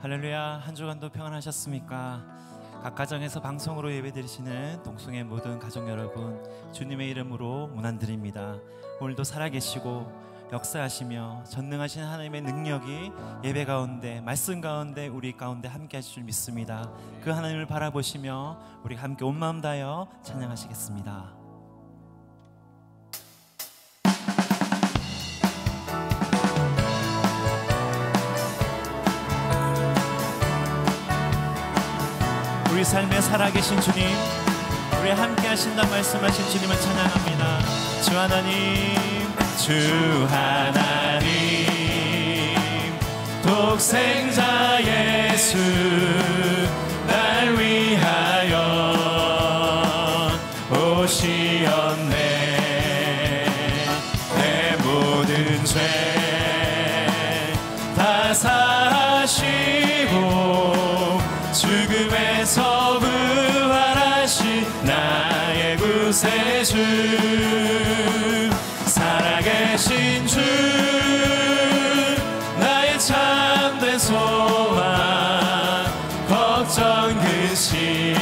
할렐루야. 한 주간도 평안하셨습니까? 각 가정에서 방송으로 예배드리시는 동성의 모든 가족 여러분, 주님의 이름으로 문안드립니다. 오늘도 살아계시고 역사하시며 전능하신 하나님의 능력이 예배 가운데, 말씀 가운데, 우리 가운데 함께 하실 줄 믿습니다. 그 하나님을 바라보시며 우리 함께 온 마음 다하여 찬양하시겠습니다. 우리 삶에 살아계신 주님, 우리 함께 하신다 말씀하신 주님을 찬양합니다. 주 하나님, 주 하나님, 독생자 예수 날 위하여 오시었네. 내 모든 죄 다 사하시고 죽음에서 부활하신 나의 구세주, 살아계신 주, 나의 참된 소망, 걱정 근심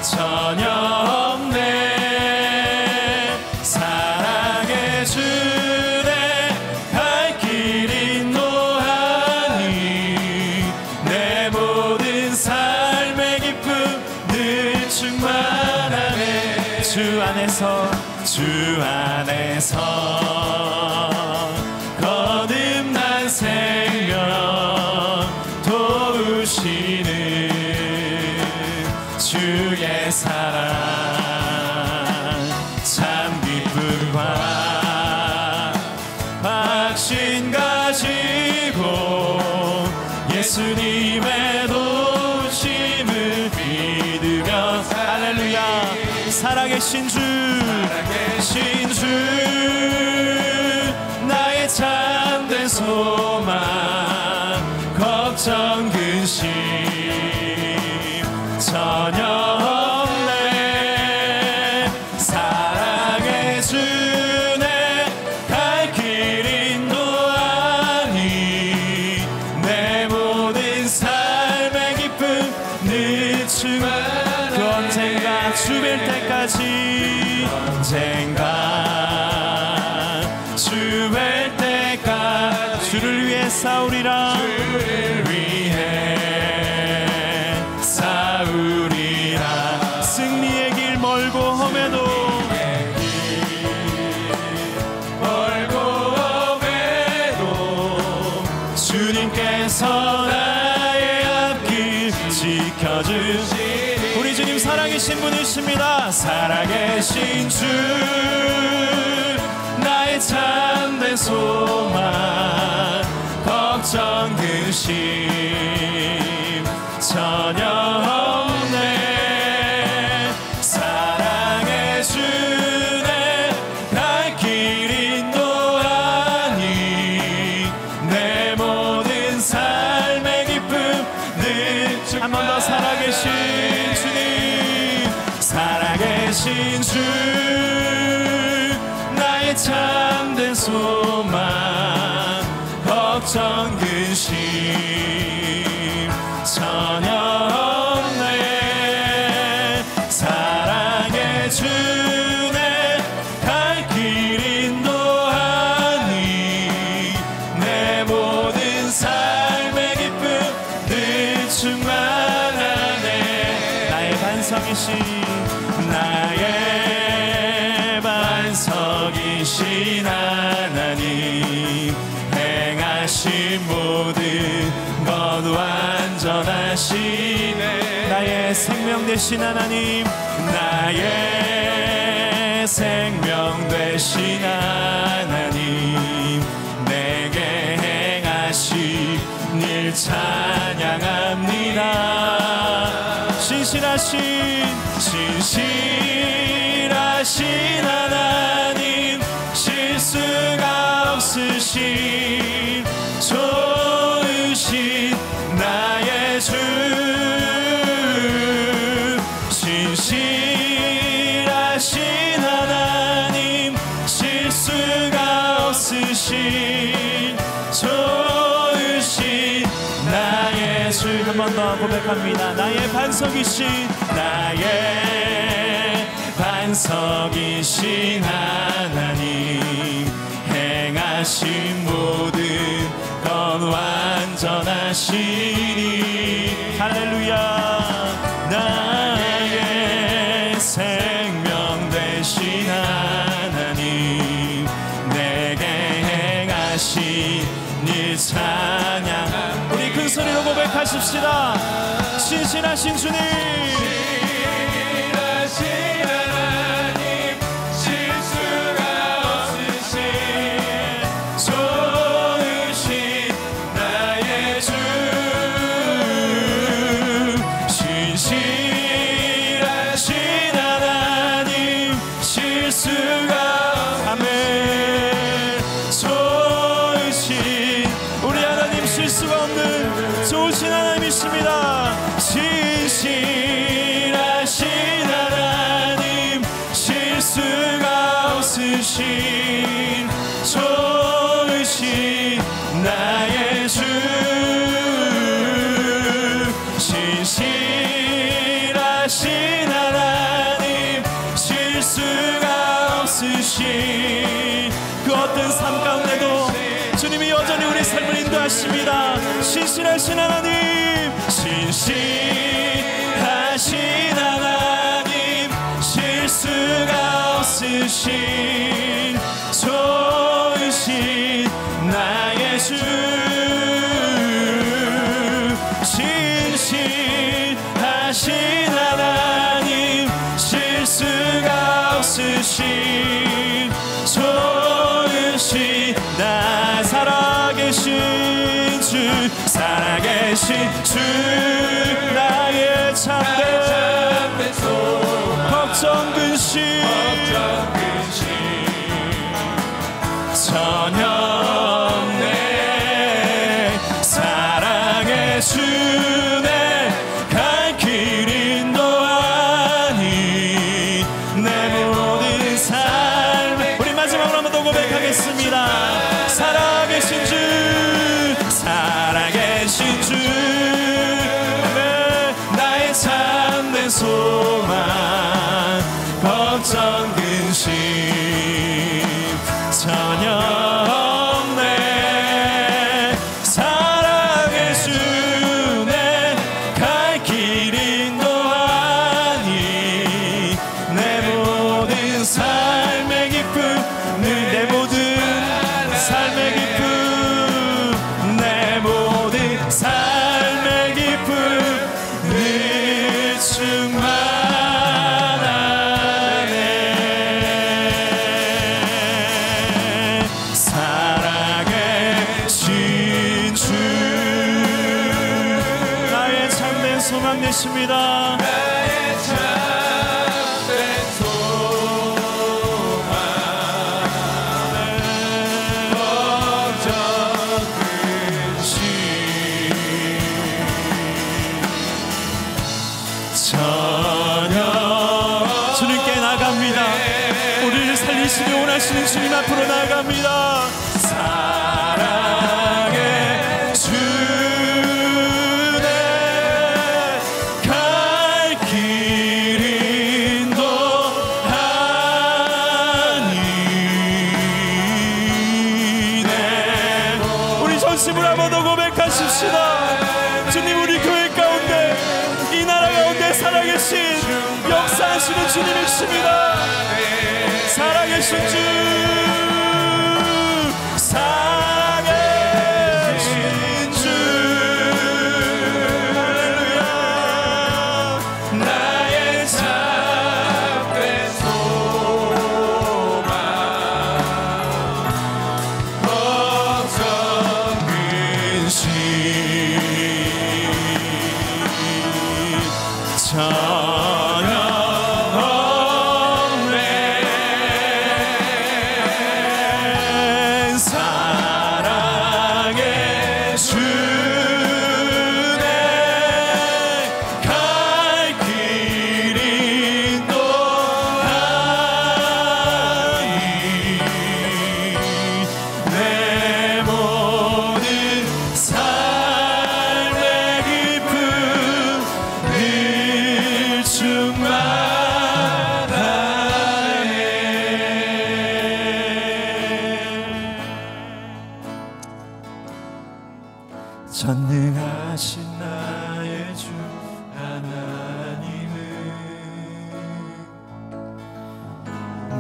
전혀 없네. 사랑의 주내 갈 길 인도하니 내 모든 삶의 기쁨 늘 충만하네. 주 안에서 거듭난 생명 도우시는 주의 사랑 참 기쁨과 확신 가지고 예수님의 도우심을 믿으며 할렐루야. 살아계신 주, 나의 참된 소망, 걱정 근심 전혀 없네. 사랑의 주내 갈 길 인도하니 내 모든 삶의 기쁨 늘 충만하네. 그 언젠가 주 뵐 때까지, 언젠가 주 뵐 때까지 주를 위해 싸우리라. 주를 위해 싸우리라. 승리의 길 멀고 험해도 주님께서 나의 앞길 지켜주시니 우리 주님 살아계신 분이십니다. 살아계신 주, 나의 참된 소망, 걱정 근심 전혀 없네. 사랑의 주내 갈 길 인도하니 내 모든 삶의 기쁨 늘 한 번 더. 살아계신 주님, 살아계신 주, 나의 참된 소망, 걱정 근심 전혀 없네. 사랑의 주내 갈 길 인도하니 내 모든 삶의 기쁨 늘 충만하네. 나의 반석이신 하나님, 행하신 모든 것 완전하시네. 나의 생명 되신 하나님, 나의 생명 되신 하나님, 내게 행하신 일 찬양합니다. 신실하신 하나님, 실수가 없으신 좋으신 나의 주, 신실하신 하나님, 실수가 없으신 좋으신 번 더 고백합니다. 나의 반석이신 하나님, 행하신 모든 건 완전하시니 할렐루야. 나의 생명 되신 하나님, 내게 행하신 일 찬양. 우리 큰 소리로 고백하십시다. 신실하신 주님, 좋으신 하나님이십니다. 신실하신 하나님, 실수가 없으신 좋으신 나의 주. 신실하신 하나님, 실수가 없으신 그 어떤 삶 가운데도 주님이 여전히 우리 삶을 인도하십니다. 신실하신 하나님, 신실하신 하나님, 실수가 없으신 좋으신 나의 주. 신실하신 하나님, 실수가 없으신 좋으신 나 살아계신 주, 살아계신 주, 나의 참된 소망, 걱정 근심 전혀 없네. 사랑의 주, 내 갈 길 인도하니 내 모든 삶. 우리 마지막으로 한 번 더 고백하겠습니다. 살아계신 주, 살아계신 주, 나의 참된 소망, 걱정 근심 전혀 없네. 사랑의 주, 내 갈 길 인도하니 내 모든 삶의 기쁨, 내 모든 삶의 기쁨, 내 모든 삶의 기쁨 늘 충만하네. 살아계신 주, 나의 참된 소망 되십니다. 나의 참된 소망, 주님께 나갑니다. 우리를 살리시기 원하시는 주님 앞으로 나갑니다. 사랑의 주, 내 갈 길 인도하니 네. 우리 전심으로 한 번 더 고백하십시다. 주님, 우리 교회 가운데, 이 나라 가운데 살아계신 역사하시는 주님이십니다. 살아계신 주, 살아계신 주, 할렐루야. 나의 참된 소망, 걱정 근심 전혀 없네.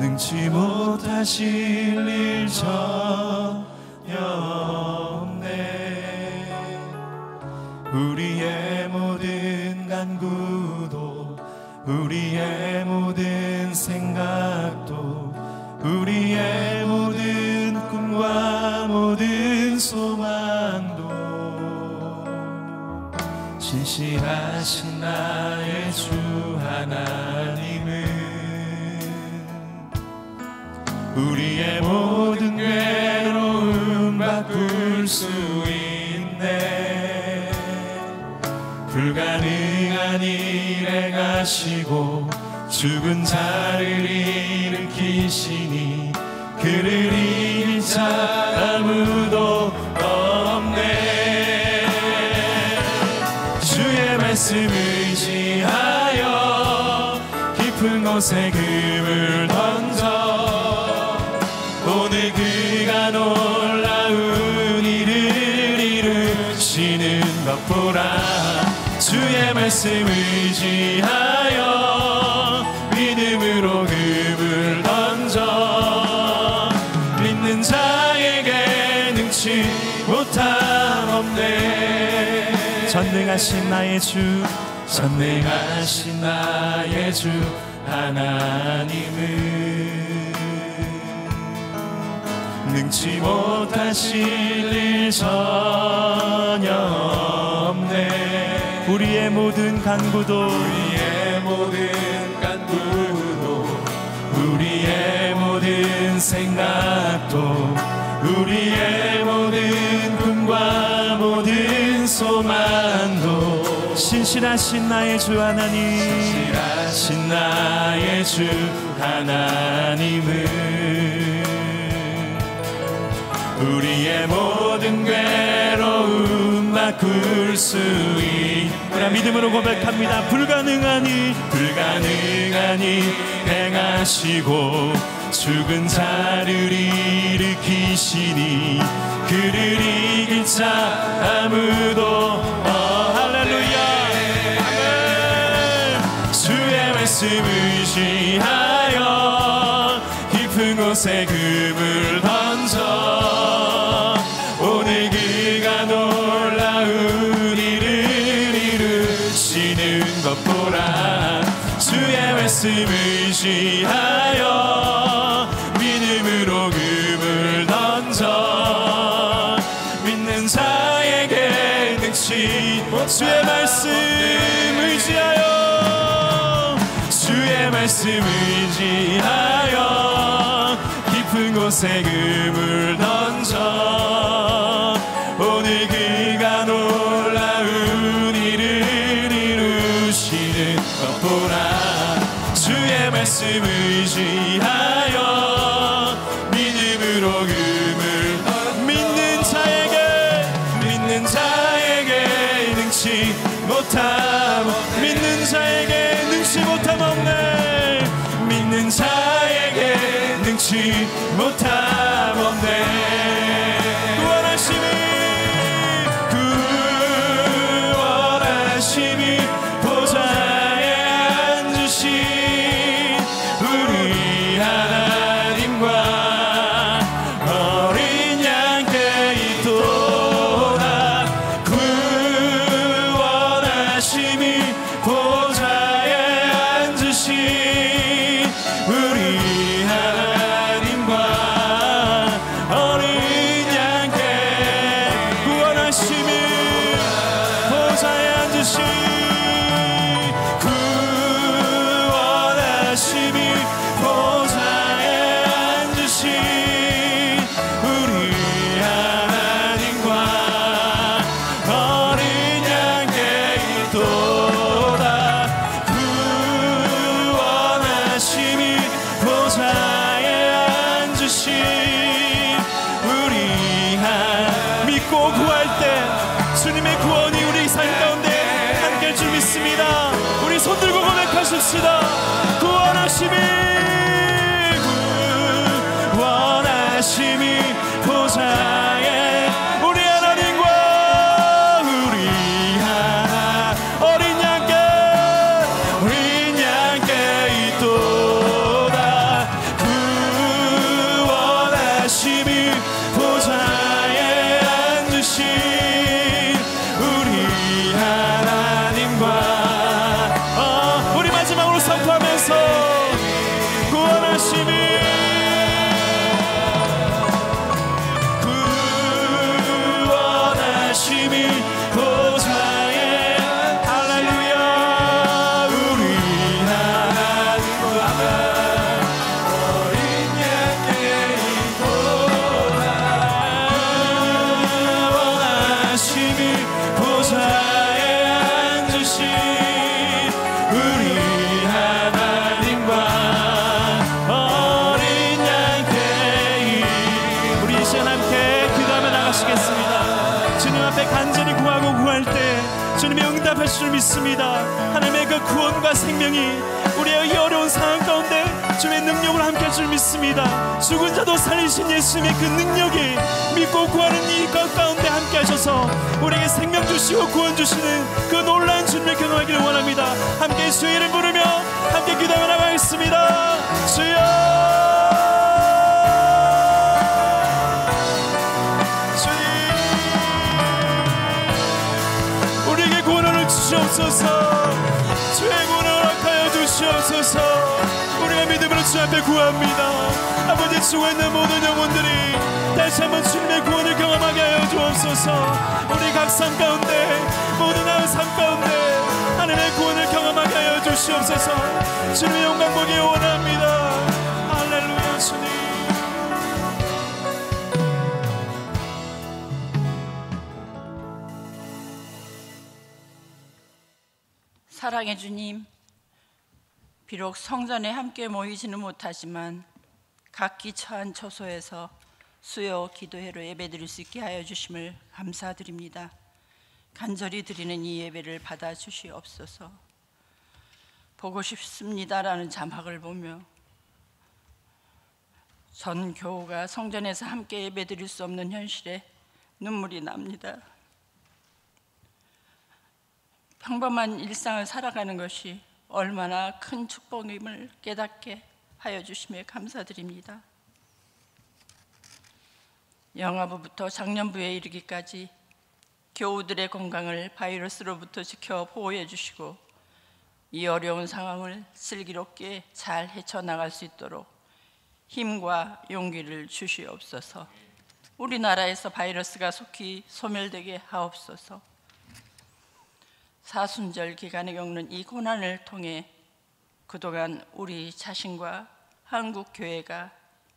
능치 못하실 일 전혀 없네. 우리의 모든 간구도 우리의 모든 생각도 우리의 모든 꿈과 모든 소망도 신실하신 나의 주 하나님은 우리의 모든 괴로움 바꿀 수 있네. 불가능한 일 행하시고 죽은 자를 일으키시니 그를 이길 자 아무도 없네. 주의 말씀 의지하여 깊은 곳에 금을 던져 오늘 그가 놀라운 일을 이루시는 것 보라. 주의 말씀 의지하여 믿음으로 금을 던져 믿는 자에게 능치 못함 없네. 전능하신 나의 주, 전능하신 나의 주 하나님은 능치 못하실 일 전혀 없네. 우리의 모든 간구도 우리의 모든 간구도 우리의 모든 생각도 우리의 모든 꿈과 모든 소망도 신실하신 나의 주 하나님, 신실하신 나의 주 하나님은 우리의 모든 괴로움 바꿀 수 있다. 믿음으로 고백합니다. 불가능한 일 행하시고 죽은 자를 일으키시니 그를 이길 자 아무도 할렐루야. 주의 말씀 의지하여 깊은 곳에 금을 던져 오늘 그가 놀라운 일을 이루시는 것 보라. 주의 말씀 의지하여 믿음으로 금을 던져 믿는 자에게 능치 주의 말씀 의지하여 주의 말씀 의지하여 깊은 곳에 금을 던져 오늘 그가 놀라운 일을 이루시는 것 보라. 주의 말씀 의지하여 믿음으로 금을 믿는 자에게 능치 못함 믿는 자에게 능치 못함 없네. 믿는 자에게 능치 못함 없네. 구원하심이 보좌에 앉으신 우리 하나님과 어린 양께 있도다. 구원하심이 보좌에 앉으신 우리 하나님과 어린 양께 구원하심이 보좌에 앉으신 구원하심이 보좌에 앉으신 우리 하나님과 어린 양께 있도다. 구원하심이 보좌에 앉으신 우리 믿고 구할 때 주님의 구원이 우리 삶 가운데 함께할 줄 믿습니다. 우리 손 들고 고백하십시다. 구원하심이 보좌에 우리 하나님과 우리 하나 어린 양께 있도다. 주님이 응답하실 줄 믿습니다. 하나님의 그 구원과 생명이 우리의 이 어려운 상황 가운데 주의 능력을 함께 할 줄 믿습니다. 죽은 자도 살리신 예수님의 그 능력이 믿고 구하는 이 가운데 함께 하셔서 우리에게 생명 주시고 구원 주시는 그 놀라운 주님을 경험하기를 원합니다. 함께 주의 이름 부르며 함께 기도하며 나가겠습니다. 주여, 주님, 우리에게 구원을 주시옵소서. 주의 구원을 허락하여 주시옵소서. 우리가 믿음으로 주 앞에 구합니다. 아버지, 죽어있는 모든 영혼들이 다시 한번 주님의 구원을 경험하게 하여 주옵소서. 우리 각 삶 가운데, 모든 나의 삶 가운데 하나님의 구원을 경험하게 하여 주시옵소서. 주님의 영광 보기 원합니다. 할렐루야. 주님, 사랑의 주님, 비록 성전에 함께 모이지는 못하지만 각기 처한 처소에서 수요 기도회로 예배드릴 수 있게 하여 주심을 감사드립니다. 간절히 드리는 이 예배를 받아주시옵소서. 보고 싶습니다라는 자막을 보며 전 교우가 성전에서 함께 예배드릴 수 없는 현실에 눈물이 납니다. 평범한 일상을 살아가는 것이 얼마나 큰 축복임을 깨닫게 하여 주심에 감사드립니다. 영아부부터 장년부에 이르기까지 교우들의 건강을 바이러스로부터 지켜 보호해 주시고 이 어려운 상황을 슬기롭게 잘 헤쳐나갈 수 있도록 힘과 용기를 주시옵소서. 우리나라에서 바이러스가 속히 소멸되게 하옵소서. 사순절 기간에 겪는 이 고난을 통해 그동안 우리 자신과 한국 교회가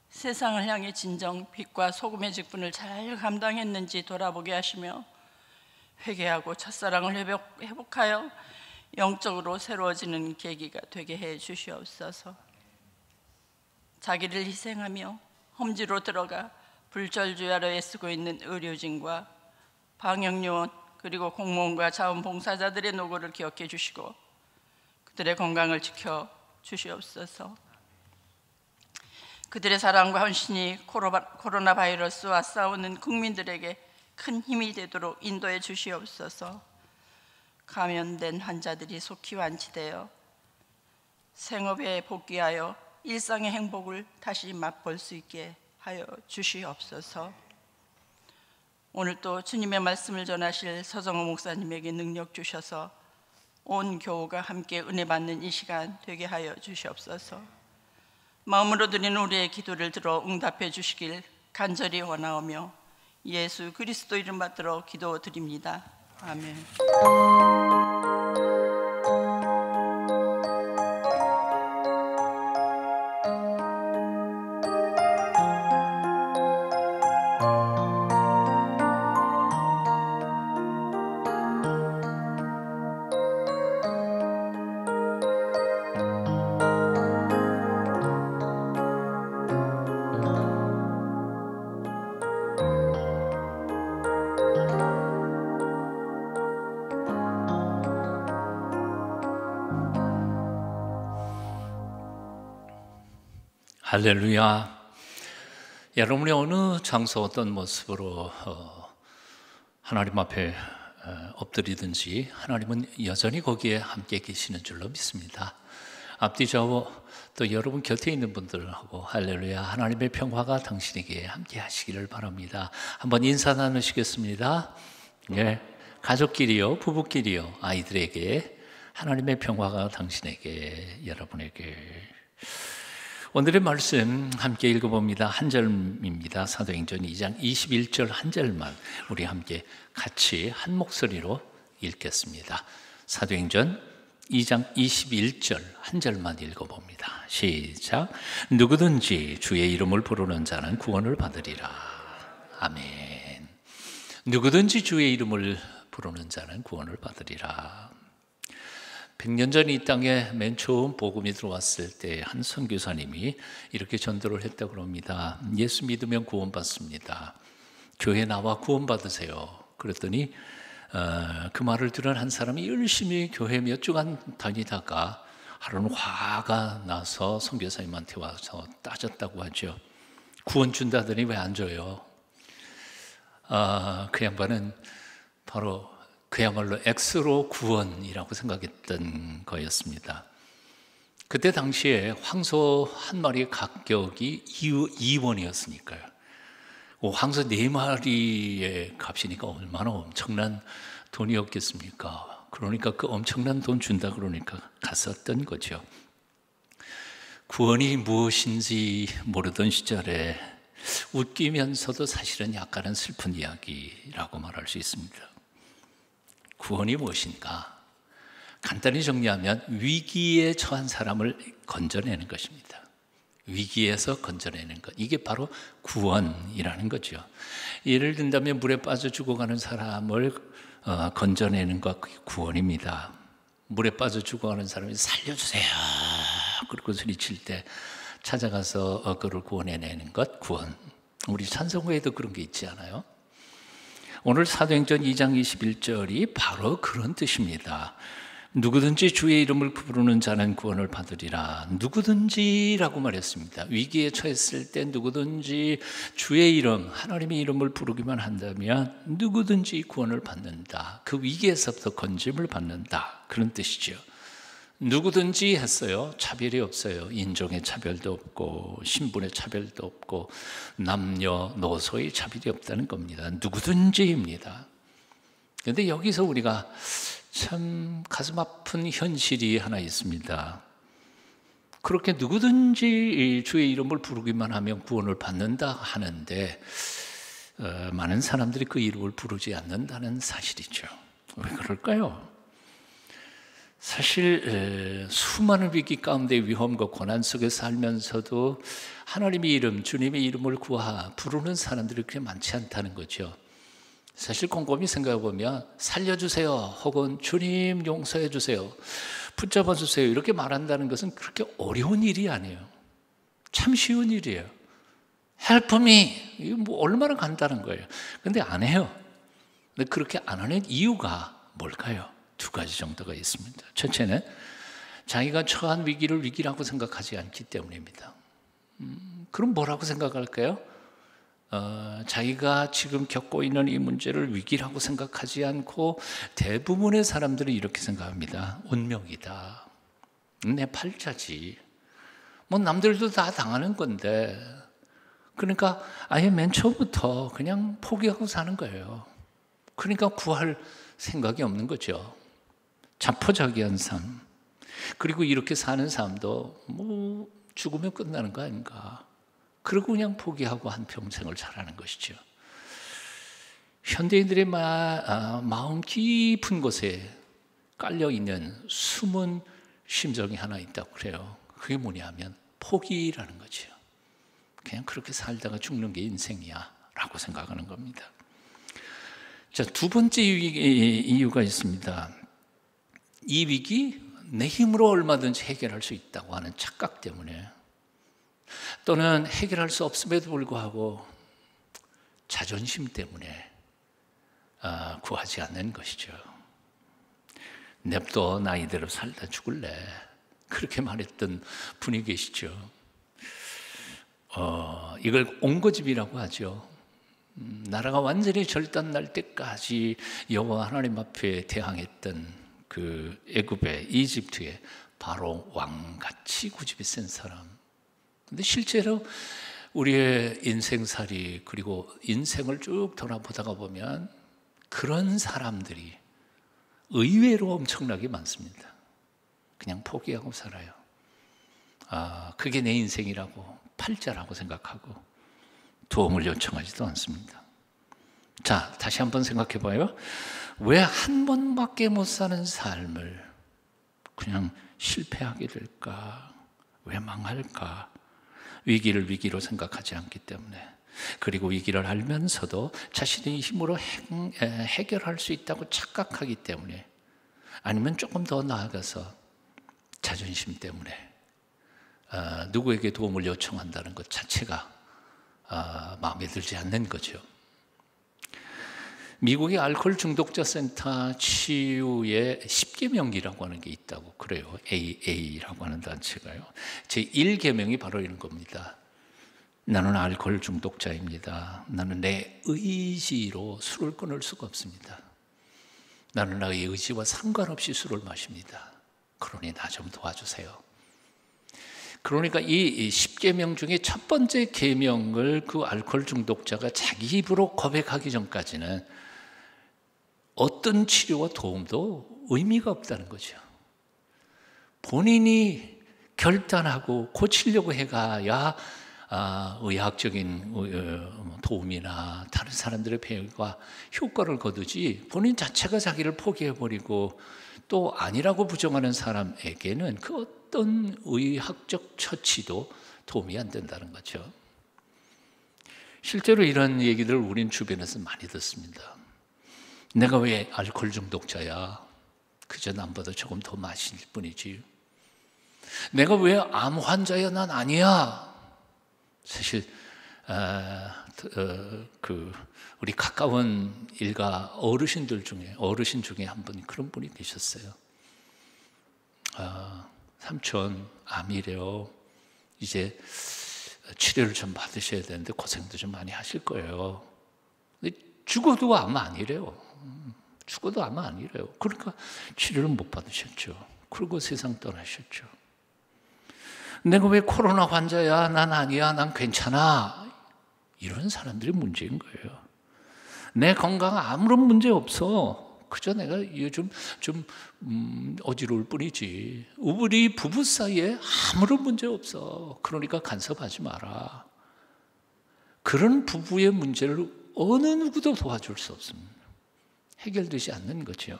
세상을 향해 진정 빛과 소금의 직분을 잘 감당했는지 돌아보게 하시며 회개하고 첫사랑을 회복하여 영적으로 새로워지는 계기가 되게 해 주시옵소서. 자기를 희생하며 험지로 들어가 불철주야로 애쓰고 있는 의료진과 방역요원 그리고 공무원과 자원봉사자들의 노고를 기억해 주시고 그들의 건강을 지켜 주시옵소서. 그들의 사랑과 헌신이 코로나 바이러스와 싸우는 국민들에게 큰 힘이 되도록 인도해 주시옵소서. 감염된 환자들이 속히 완치되어 생업에 복귀하여 일상의 행복을 다시 맛볼 수 있게 하여 주시옵소서. 오늘 또 주님의 말씀을 전하실 서정호 목사님에게 능력 주셔서 온 교우가 함께 은혜 받는 이 시간 되게 하여 주시옵소서. 마음으로 드리는 우리의 기도를 들어 응답해 주시길 간절히 원하오며 예수 그리스도 이름 받들어 기도드립니다. 아멘. 할렐루야. 여러분이 어느 장소 어떤 모습으로 하나님 앞에 엎드리든지 하나님은 여전히 거기에 함께 계시는 줄로 믿습니다. 앞뒤 좌우 또 여러분 곁에 있는 분들하고 할렐루야, 하나님의 평화가 당신에게 함께 하시기를 바랍니다. 한번 인사 나누시겠습니다. 네, 가족끼리요, 부부끼리요, 아이들에게 하나님의 평화가 당신에게, 여러분에게. 오늘의 말씀 함께 읽어봅니다. 한 절입니다. 사도행전 2장 21절 한 절만 우리 함께 같이 한 목소리로 읽겠습니다. 사도행전 2장 21절 한 절만 읽어봅니다. 시작. 누구든지 주의 이름을 부르는 자는 구원을 받으리라. 아멘. 누구든지 주의 이름을 부르는 자는 구원을 받으리라. 100년 전 이 땅에 맨 처음 복음이 들어왔을 때 한 선교사님이 이렇게 전도를 했다고 합니다. 예수 믿으면 구원받습니다. 교회 나와 구원받으세요. 그랬더니 그 말을 들은 한 사람이 열심히 교회 몇 주간 다니다가 하루는 화가 나서 선교사님한테 와서 따졌다고 하죠. 구원 준다더니 왜 안 줘요? 그 양반은 바로 그야말로 X로 구원이라고 생각했던 거였습니다. 그때 당시에 황소 한 마리의 가격이 2원이었으니까요. 황소 4마리의 값이니까 얼마나 엄청난 돈이었겠습니까? 그러니까 그 엄청난 돈 준다 그러니까 갔었던 거죠. 구원이 무엇인지 모르던 시절에 웃기면서도 사실은 약간은 슬픈 이야기라고 말할 수 있습니다. 구원이 무엇인가? 간단히 정리하면 위기에 처한 사람을 건져내는 것입니다. 위기에서 건져내는 것, 이게 바로 구원이라는 거죠. 예를 든다면 물에 빠져 죽어가는 사람을 건져내는 것, 그게 구원입니다. 물에 빠져 죽어가는 사람이 살려주세요 그리고 소리칠 때 찾아가서 그를 구원해내는 것, 구원. 우리 찬송가에도 그런 게 있지 않아요? 오늘 사도행전 2장 21절이 바로 그런 뜻입니다. 누구든지 주의 이름을 부르는 자는 구원을 받으리라. 누구든지라고 말했습니다. 위기에 처했을 때 누구든지 주의 이름, 하나님의 이름을 부르기만 한다면 누구든지 구원을 받는다. 그 위기에서부터 건짐을 받는다. 그런 뜻이죠. 누구든지 했어요. 차별이 없어요. 인종의 차별도 없고 신분의 차별도 없고 남녀노소의 차별이 없다는 겁니다. 누구든지입니다. 그런데 여기서 우리가 참 가슴 아픈 현실이 하나 있습니다. 그렇게 누구든지 주의 이름을 부르기만 하면 구원을 받는다 하는데 많은 사람들이 그 이름을 부르지 않는다는 사실이죠. 왜 그럴까요? 사실 수많은 위기 가운데 위험과 고난 속에 살면서도 하나님의 이름, 주님의 이름을 부르는 사람들이 그렇게 많지 않다는 거죠. 사실 곰곰이 생각해 보면 살려주세요 혹은 주님 용서해 주세요, 붙잡아 주세요 이렇게 말한다는 것은 그렇게 어려운 일이 아니에요. 참 쉬운 일이에요. Help me, 이거 뭐 얼마나 간단한 거예요. 근데 안 해요. 근데 그렇게 안 하는 이유가 뭘까요? 두 가지 정도가 있습니다. 첫째는 자기가 처한 위기를 위기라고 생각하지 않기 때문입니다. 그럼 뭐라고 생각할까요? 자기가 지금 겪고 있는 이 문제를 위기라고 생각하지 않고 대부분의 사람들은 이렇게 생각합니다. 운명이다. 내 팔자지. 뭐 남들도 다 당하는 건데, 그러니까 아예 맨 처음부터 그냥 포기하고 사는 거예요. 그러니까 구할 생각이 없는 거죠. 자포자기한 삶. 그리고 이렇게 사는 삶도 뭐 죽으면 끝나는 거 아닌가. 그리고 그냥 포기하고 한평생을 살아가는 것이죠. 현대인들의 마음 깊은 곳에 깔려있는 숨은 심정이 하나 있다고 그래요. 그게 뭐냐면 포기라는 거죠. 그냥 그렇게 살다가 죽는 게 인생이야 라고 생각하는 겁니다. 자, 두 번째 이유가 있습니다. 이 위기 내 힘으로 얼마든지 해결할 수 있다고 하는 착각 때문에, 또는 해결할 수 없음에도 불구하고 자존심 때문에 구하지 않는 것이죠. 냅둬 나 이대로 살다 죽을래, 그렇게 말했던 분이 계시죠. 이걸 옹고집이라고 하죠. 나라가 완전히 절단날 때까지 여호와 하나님 앞에 대항했던 그 애굽의 이집트의 바로 왕같이 고집이 센 사람. 근데 실제로 우리의 인생살이, 그리고 인생을 쭉 돌아보다가 보면 그런 사람들이 의외로 엄청나게 많습니다. 그냥 포기하고 살아요. 그게 내 인생이라고, 팔자라고 생각하고 도움을 요청하지도 않습니다. 자, 다시 한번 생각해 봐요. 왜 한 번밖에 못 사는 삶을 그냥 실패하게 될까? 왜 망할까? 위기를 위기로 생각하지 않기 때문에, 그리고 위기를 알면서도 자신의 힘으로 해결할 수 있다고 착각하기 때문에, 아니면 조금 더 나아가서 자존심 때문에 누구에게 도움을 요청한다는 것 자체가 마음에 들지 않는 거죠. 미국의 알코올 중독자 센터 치유의 10계명이라고 하는 게 있다고 그래요. AA라고 하는 단체가요. 제 1계명이 바로 이런 겁니다. 나는 알코올 중독자입니다. 나는 내 의지로 술을 끊을 수가 없습니다. 나는 나의 의지와 상관없이 술을 마십니다. 그러니 나 좀 도와주세요. 그러니까 이 10계명 중에 첫 번째 계명을 그 알코올 중독자가 자기 입으로 고백하기 전까지는 어떤 치료와 도움도 의미가 없다는 거죠. 본인이 결단하고 고치려고 해가야 의학적인 도움이나 다른 사람들의 배움과 효과를 거두지, 본인 자체가 자기를 포기해버리고 또 아니라고 부정하는 사람에게는 그 어떤 의학적 처치도 도움이 안 된다는 거죠. 실제로 이런 얘기들을 우린 주변에서 많이 듣습니다. 내가 왜 알코올 중독자야? 그저 남보다 조금 더 마실 뿐이지. 내가 왜 암 환자야? 난 아니야. 사실 우리 가까운 일가 어르신 중에 한 분이 그런 분이 계셨어요. 삼촌 암이래요. 이제 치료를 좀 받으셔야 되는데 고생도 좀 많이 하실 거예요. 근데 죽어도 암 아니래요. 죽어도 암 아니래요. 그러니까 치료를 못 받으셨죠. 그리고 세상 떠나셨죠. 내가 왜 코로나 환자야? 난 아니야. 난 괜찮아. 이런 사람들이 문제인 거예요. 내 건강 아무런 문제 없어. 그저 내가 요즘 좀 어지러울 뿐이지. 우리 부부 사이에 아무런 문제 없어. 그러니까 간섭하지 마라. 그런 부부의 문제를 어느 누구도 도와줄 수 없습니다. 해결되지 않는 거죠.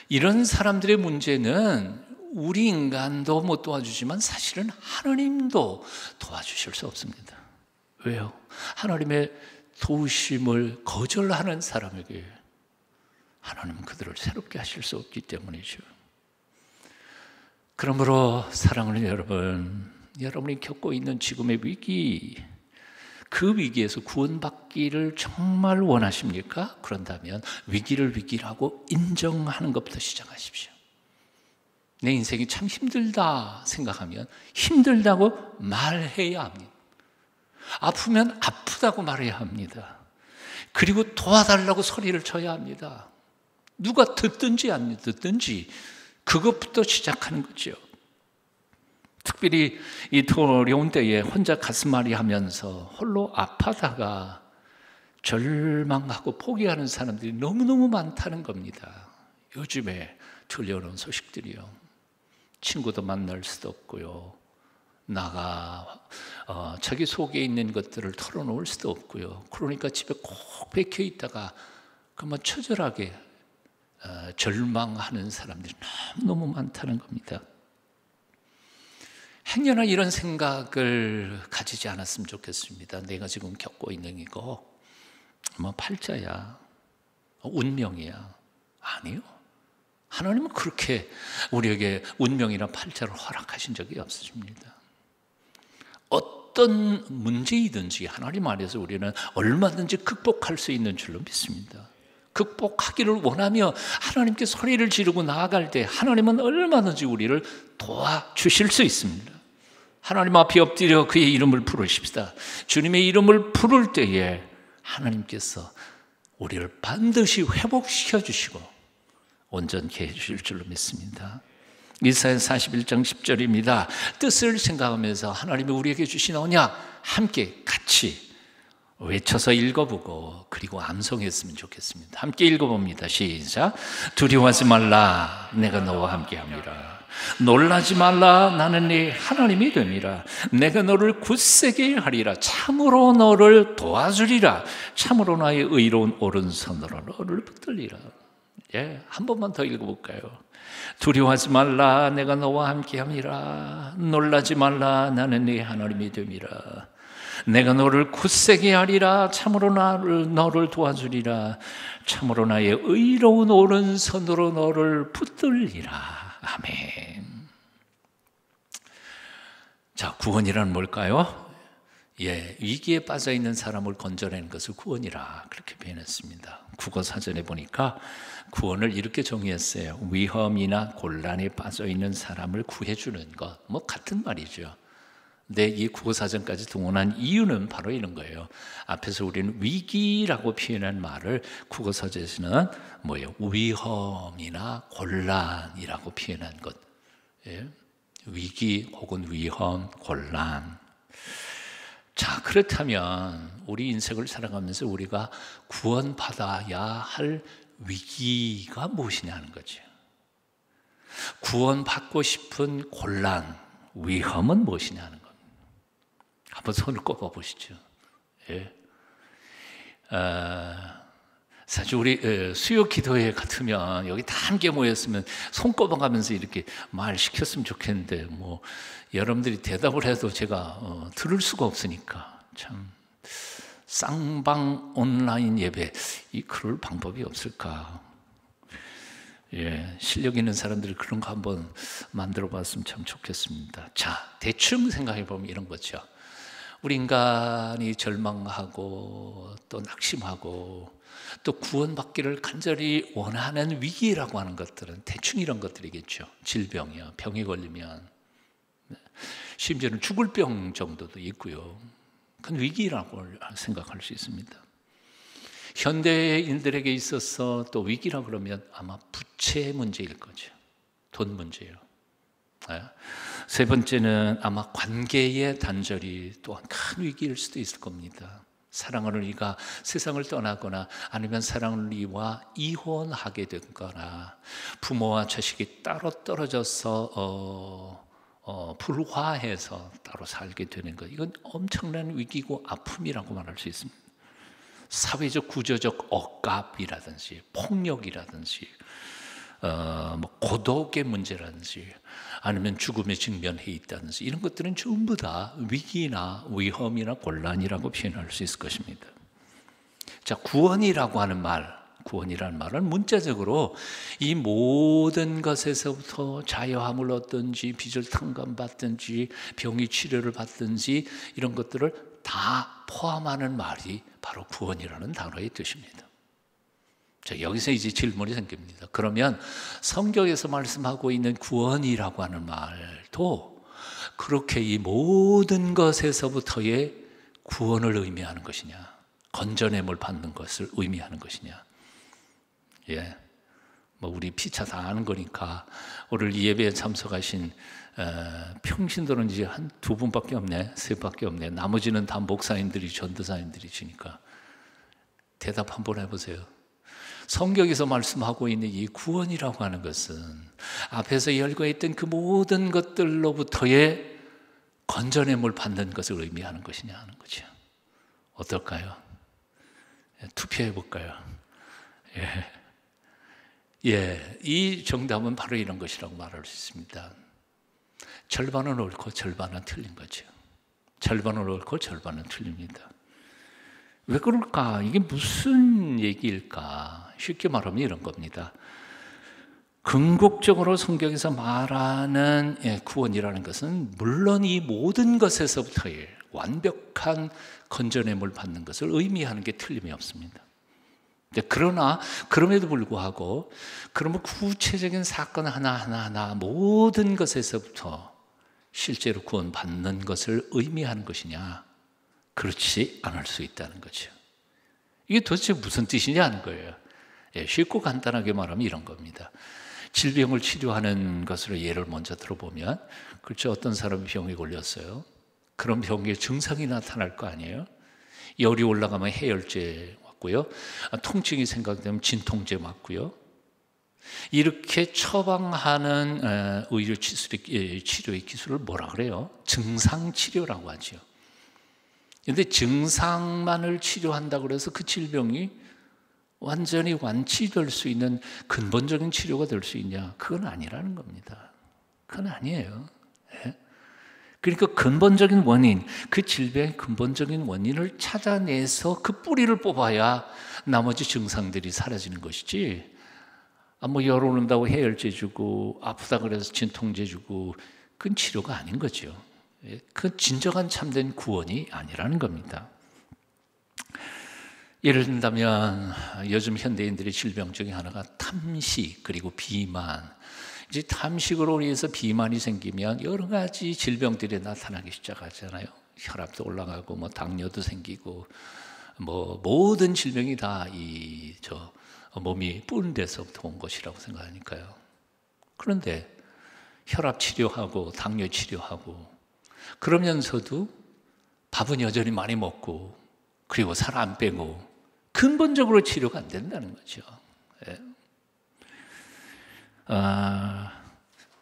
이런 사람들의 문제는 우리 인간도 못 도와주지만 사실은 하나님도 도와주실 수 없습니다. 왜요? 하나님의 도우심을 거절하는 사람에게 하나님은 그들을 새롭게 하실 수 없기 때문이죠. 그러므로 사랑하는 여러분, 여러분이 겪고 있는 지금의 위기, 그 위기에서 구원받기를 정말 원하십니까? 그런다면 위기를 위기라고 인정하는 것부터 시작하십시오. 내 인생이 참 힘들다 생각하면 힘들다고 말해야 합니다. 아프면 아프다고 말해야 합니다. 그리고 도와달라고 소리를 쳐야 합니다. 누가 듣든지 안 듣든지 그것부터 시작하는 거죠. 특별히 이 어려운 때에 혼자 가슴앓이 하면서 홀로 아파다가 절망하고 포기하는 사람들이 너무너무 많다는 겁니다. 요즘에 들려오는 소식들이요. 친구도 만날 수도 없고요. 자기 속에 있는 것들을 털어놓을 수도 없고요. 그러니까 집에 꼭 박혀 있다가 그만 처절하게 절망하는 사람들이 너무 많다는 겁니다. 행여나 이런 생각을 가지지 않았으면 좋겠습니다. 내가 지금 겪고 있는 이거 팔자야, 운명이야. 아니요. 하나님은 그렇게 우리에게 운명이나 팔자를 허락하신 적이 없으십니다. 어떤 문제이든지 하나님 안에서 우리는 얼마든지 극복할 수 있는 줄로 믿습니다. 극복하기를 원하며 하나님께 소리를 지르고 나아갈 때 하나님은 얼마든지 우리를 도와주실 수 있습니다. 하나님 앞에 엎드려 그의 이름을 부르십시다. 주님의 이름을 부를 때에 하나님께서 우리를 반드시 회복시켜 주시고 온전케 해주실 줄로 믿습니다. 이사야 41장 10절입니다. 뜻을 생각하면서 하나님이 우리에게 주신 언약 함께 같이 외쳐서 읽어보고 그리고 암송했으면 좋겠습니다. 함께 읽어봅니다. 시작. 두려워하지 말라, 내가 너와 함께함이라. 놀라지 말라, 나는 네 하나님이 됨이라. 내가 너를 굳세게 하리라. 참으로 너를 도와주리라. 참으로 나의 의로운 오른손으로 너를 붙들리라. 한 번만 더 읽어볼까요? 두려워하지 말라, 내가 너와 함께함이라. 놀라지 말라, 나는 네 하나님이 됨이라. 내가 너를 굳세게 하리라. 참으로 너를 도와주리라. 참으로 나의 의로운 오른손으로 너를 붙들리라. 아멘. 자, 구원이란 뭘까요? 위기에 빠져 있는 사람을 건져내는 것을 구원이라 그렇게 표현했습니다. 국어 사전에 보니까 구원을 이렇게 정의했어요. 위험이나 곤란에 빠져 있는 사람을 구해주는 것, 뭐 같은 말이죠. 근데 이 국어 사전까지 동원한 이유는 바로 이런 거예요. 앞에서 우리는 위기라고 표현한 말을 국어 사전에서는 뭐예요? 위험이나 곤란이라고 표현한 것. 위기 혹은 위험, 곤란. 자, 그렇다면 우리 인생을 살아가면서 우리가 구원받아야 할 위기가 무엇이냐는 거죠. 구원받고 싶은 곤란, 위험은 무엇이냐는 겁니다. 한번 손을 꼽아 보시죠. 사실 우리 수요 기도회 같으면 여기 다 함께 모였으면 손 꼽아가면서 이렇게 말 시켰으면 좋겠는데 뭐 여러분들이 대답을 해도 제가 들을 수가 없으니까 참 쌍방 온라인 예배 그럴 방법이 없을까? 실력 있는 사람들이 그런 거 한번 만들어 봤으면 참 좋겠습니다. 자, 대충 생각해 보면 이런 거죠. 우리 인간이 절망하고 또 낙심하고 또 구원받기를 간절히 원하는 위기라고 하는 것들은 대충 이런 것들이겠죠. 질병이요, 병에 걸리면 심지어는 죽을 병 정도도 있고요. 그건 위기라고 생각할 수 있습니다. 현대인들에게 있어서 또 위기라 그러면 아마 부채 문제일 거죠. 돈 문제예요. 세 번째는 아마 관계의 단절이 또한 큰 위기일 수도 있을 겁니다. 사랑하는 이가 세상을 떠나거나 아니면 사랑하는 이와 이혼하게 되거나 부모와 자식이 따로 떨어져서 불화해서 따로 살게 되는 것, 이건 엄청난 위기고 아픔이라고 말할 수 있습니다. 사회적 구조적 억압이라든지 폭력이라든지 뭐 고독의 문제라든지 아니면 죽음에 직면해 있다든지 이런 것들은 전부 다 위기나 위험이나 곤란이라고 표현할 수 있을 것입니다. 자, 구원이라고 하는 말, 구원이라는 말은 문자적으로 이 모든 것에서부터 자유함을 얻든지 빚을 탕감받든지 병이 치료를 받든지 이런 것들을 다 포함하는 말이 바로 구원이라는 단어의 뜻입니다. 자, 여기서 이제 질문이 생깁니다. 그러면 성경에서 말씀하고 있는 구원이라고 하는 말도 그렇게 이 모든 것에서부터의 구원을 의미하는 것이냐, 건져냄을 받는 것을 의미하는 것이냐? 뭐 우리 피차 다 아는 거니까 오늘 이 예배에 참석하신 평신도는 이제 한 두 분밖에 없네, 세 분밖에 없네. 나머지는 다 목사님들이, 전도사님들이시니까 대답 한번 해보세요. 성경에서 말씀하고 있는 이 구원이라고 하는 것은 앞에서 열거했던 그 모든 것들로부터의 건져냄을 받는 것을 의미하는 것이냐 하는 거죠. 어떨까요? 투표해 볼까요? 이 정답은 바로 이런 것이라고 말할 수 있습니다. 절반은 옳고 절반은 틀린 거죠. 절반은 옳고 절반은 틀립니다. 왜 그럴까? 이게 무슨 얘기일까? 쉽게 말하면 이런 겁니다. 궁극적으로 성경에서 말하는 구원이라는 것은 물론 이 모든 것에서부터의 완벽한 건져냄을 받는 것을 의미하는 게 틀림이 없습니다. 그러나 그럼에도 불구하고 그러면 구체적인 사건 하나하나 모든 것에서부터 실제로 구원받는 것을 의미하는 것이냐? 그렇지 않을 수 있다는 거죠. 이게 도대체 무슨 뜻이냐는 거예요. 쉽고 간단하게 말하면 이런 겁니다. 질병을 치료하는 것으로 예를 먼저 들어보면, 그렇죠, 어떤 사람이 병에 걸렸어요. 그런 병의 증상이 나타날 거 아니에요. 열이 올라가면 해열제 맞고요, 통증이 생각되면 진통제 맞고요. 이렇게 처방하는 의료 치료의 기술을 뭐라 그래요? 증상치료라고 하죠. 그런데 증상만을 치료한다고 해서 그 질병이 완전히 완치될 수 있는 근본적인 치료가 될 수 있냐? 그건 아니라는 겁니다. 그건 아니에요. 그러니까 근본적인 원인, 그 질병의 근본적인 원인을 찾아내서 그 뿌리를 뽑아야 나머지 증상들이 사라지는 것이지, 뭐 열 오른다고 해열제 주고 아프다 그래서 진통제 주고 그건 치료가 아닌 거죠. 그 진정한 참된 구원이 아니라는 겁니다. 예를 든다면 요즘 현대인들의 질병 중에 하나가 탐식 그리고 비만. 이제 탐식으로 인해서 비만이 생기면 여러 가지 질병들이 나타나기 시작하잖아요. 혈압도 올라가고 뭐 당뇨도 생기고 뭐 모든 질병이 다 몸이 뿌는 데서부터 온 것이라고 생각하니까요. 그런데 혈압 치료하고 당뇨 치료하고 그러면서도 밥은 여전히 많이 먹고 그리고 살 안 빼고 근본적으로 치료가 안 된다는 거죠.